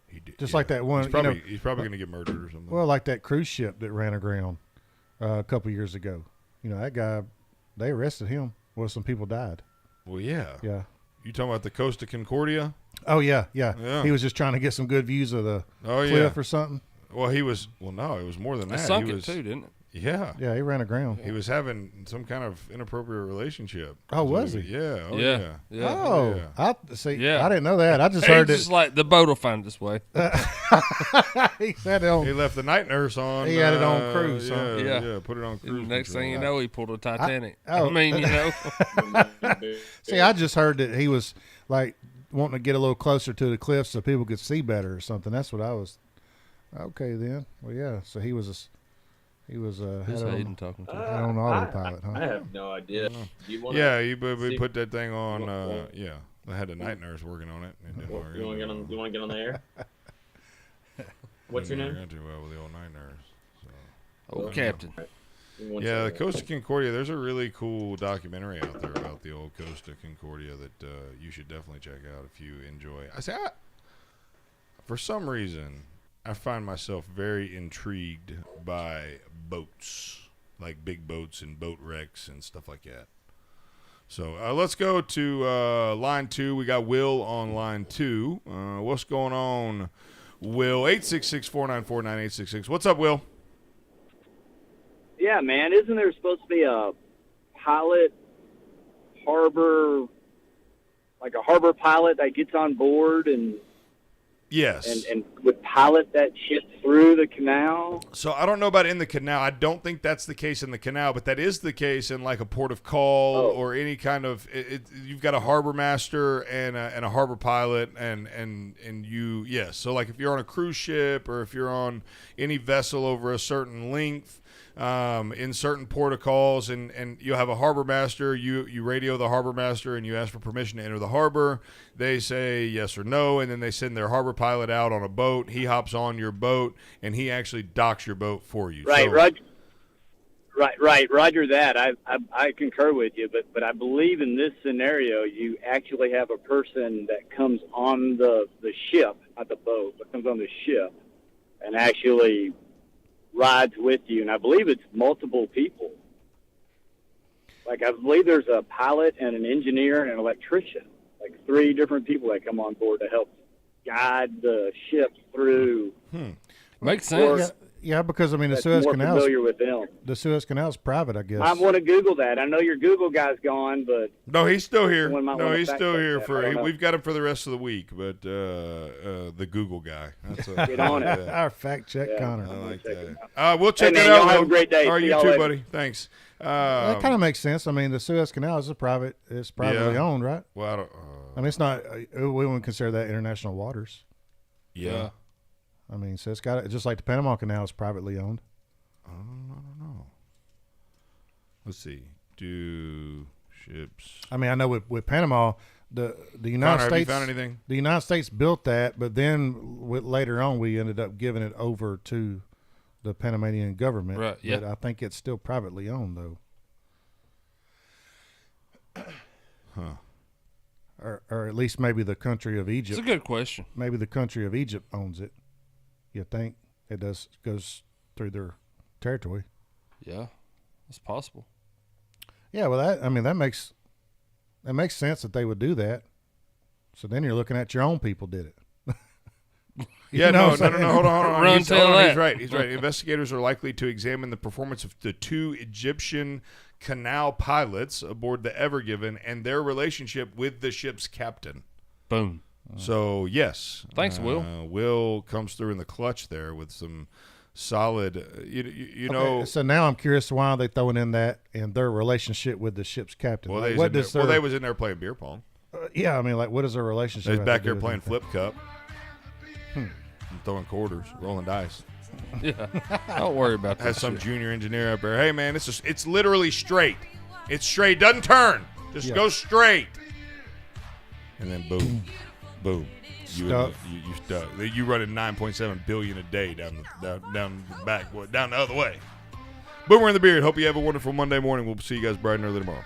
He did,
just like that one.
He's probably going to get murdered or something.
Well, like that cruise ship that ran aground a couple years ago. That guy, they arrested him. Well, some people died.
Well, yeah.
Yeah.
You talking about the Costa Concordia?
Oh yeah. He was just trying to get some good views of the cliff or something.
Well, he was. Well, no, it was more than that.
Sunk it too, didn't it?
Yeah.
Yeah, he ran aground.
He was having some kind of inappropriate relationship.
Oh, was he?
Yeah. Oh,
Yeah.
Oh,
yeah.
I see.
Yeah.
I didn't know that. I just heard it.
Just like the boat will find its way.
He said it on.
He left the night nurse on.
He had it on cruise.
Yeah. Put it on cruise.
And next thing you
control.
know, he pulled a Titanic.
I
mean,
See, I just heard that he was like wanting to get a little closer to the cliff so people could see better or something. That's what I was. Okay, then. Well, yeah. So he was.
Who's
had
Hayden talking to?
on autopilot, huh?
I have no idea.
We put that thing on. They had the night nurse working on it. It didn't work.
You want to get on the air? What's your name?
Not too well with the old night nurse. So.
Old captain.
Yeah, the Costa Concordia. There's a really cool documentary out there about the old Costa Concordia that you should definitely check out if you enjoy. For some reason, I find myself very intrigued by boats, like big boats and boat wrecks and stuff like that. So let's go to line 2. We got Will on line 2. What's going on, Will? 866-494-9866. What's up, Will?
Yeah, man. Isn't there supposed to be a harbor pilot that gets on board and
Yes.
and would pilot that ship through the canal?
So I don't know about in the canal. I don't think that's the case in the canal, but that is the case in like a port of call or any kind of. You've got a harbor master and a harbor pilot, and you yes. So like if you're on a cruise ship or if you're on any vessel over a certain length. In certain port of calls, and you have a harbor master, you radio the harbor master and you ask for permission to enter the harbor. They say yes or no, and then they send their harbor pilot out on a boat. He hops on your boat, and he actually docks your boat for you.
Right,
so,
Roger. Right, Roger that. I concur with you, but I believe in this scenario you actually have a person that comes on the ship, not the boat, but comes on the ship and actually rides with you, and I believe it's multiple people. Like I believe there's a pilot and an engineer and an electrician, like 3 different people that come on board to help guide the ship through.
Makes sense.
Yeah, because I mean the
that's
Suez
more
Canal.
familiar with them.
The Suez Canal is private, I guess.
I want to Google that. I know your Google guy's gone, but
no, he's still here.
someone might
No,
wanna
he's
fact
still
check
here
that. I don't know.
we've got him for the rest of the week, but the Google guy. That's
Get on it.
Our fact check, Connor.
I like that. We'll check
Hey, man,
it out.
y'all have a
Will.
great day.
All right,
See
you
y'all
too,
later.
buddy. Thanks.
That kind of makes sense. I mean, the Suez Canal is privately
Yeah.
owned, right?
Well, I don't.
I mean, it's not. We wouldn't consider that international waters.
Yeah.
I mean, so it's got just like the Panama Canal is privately owned.
I don't know. Let's see. Do ships?
I mean, I know with Panama, the United
Connor,
States.
have you found anything?
The United States built that, but then later on we ended up giving it over to the Panamanian government.
Right. Yeah.
But I think it's still privately owned though.
Huh.
Or at least maybe the country of Egypt.
It's a good question.
Maybe the country of Egypt owns it. You think it goes through their territory?
Yeah, it's possible.
Yeah, well, that makes sense that they would do that. So then you're looking at your own people did it.
Yeah, no, hold on. He's
that.
right. He's right. Investigators are likely to examine the performance of the 2 Egyptian canal pilots aboard the Ever Given and their relationship with the ship's captain.
Boom.
So, yes.
Thanks, Will.
Will comes through in the clutch there with some solid, you know.
Okay, so now I'm curious why they throwing in that and their relationship with the ship's captain.
Well,
Like,
they was in there playing beer pong.
Yeah, I mean, like, what is their relationship?
They was back
have to
there
do
playing
with
flip cup. Throwing quarters, rolling dice.
Yeah, don't worry about that.
Has some junior engineer up there. Hey, man, it's literally straight. It's straight. Doesn't turn. Just go straight. And then boom, boom. You stuck. You running 9.7 billion a day down the back, down the other way. Boomer in the beard. Hope you have a wonderful Monday morning. We'll see you guys bright and early tomorrow.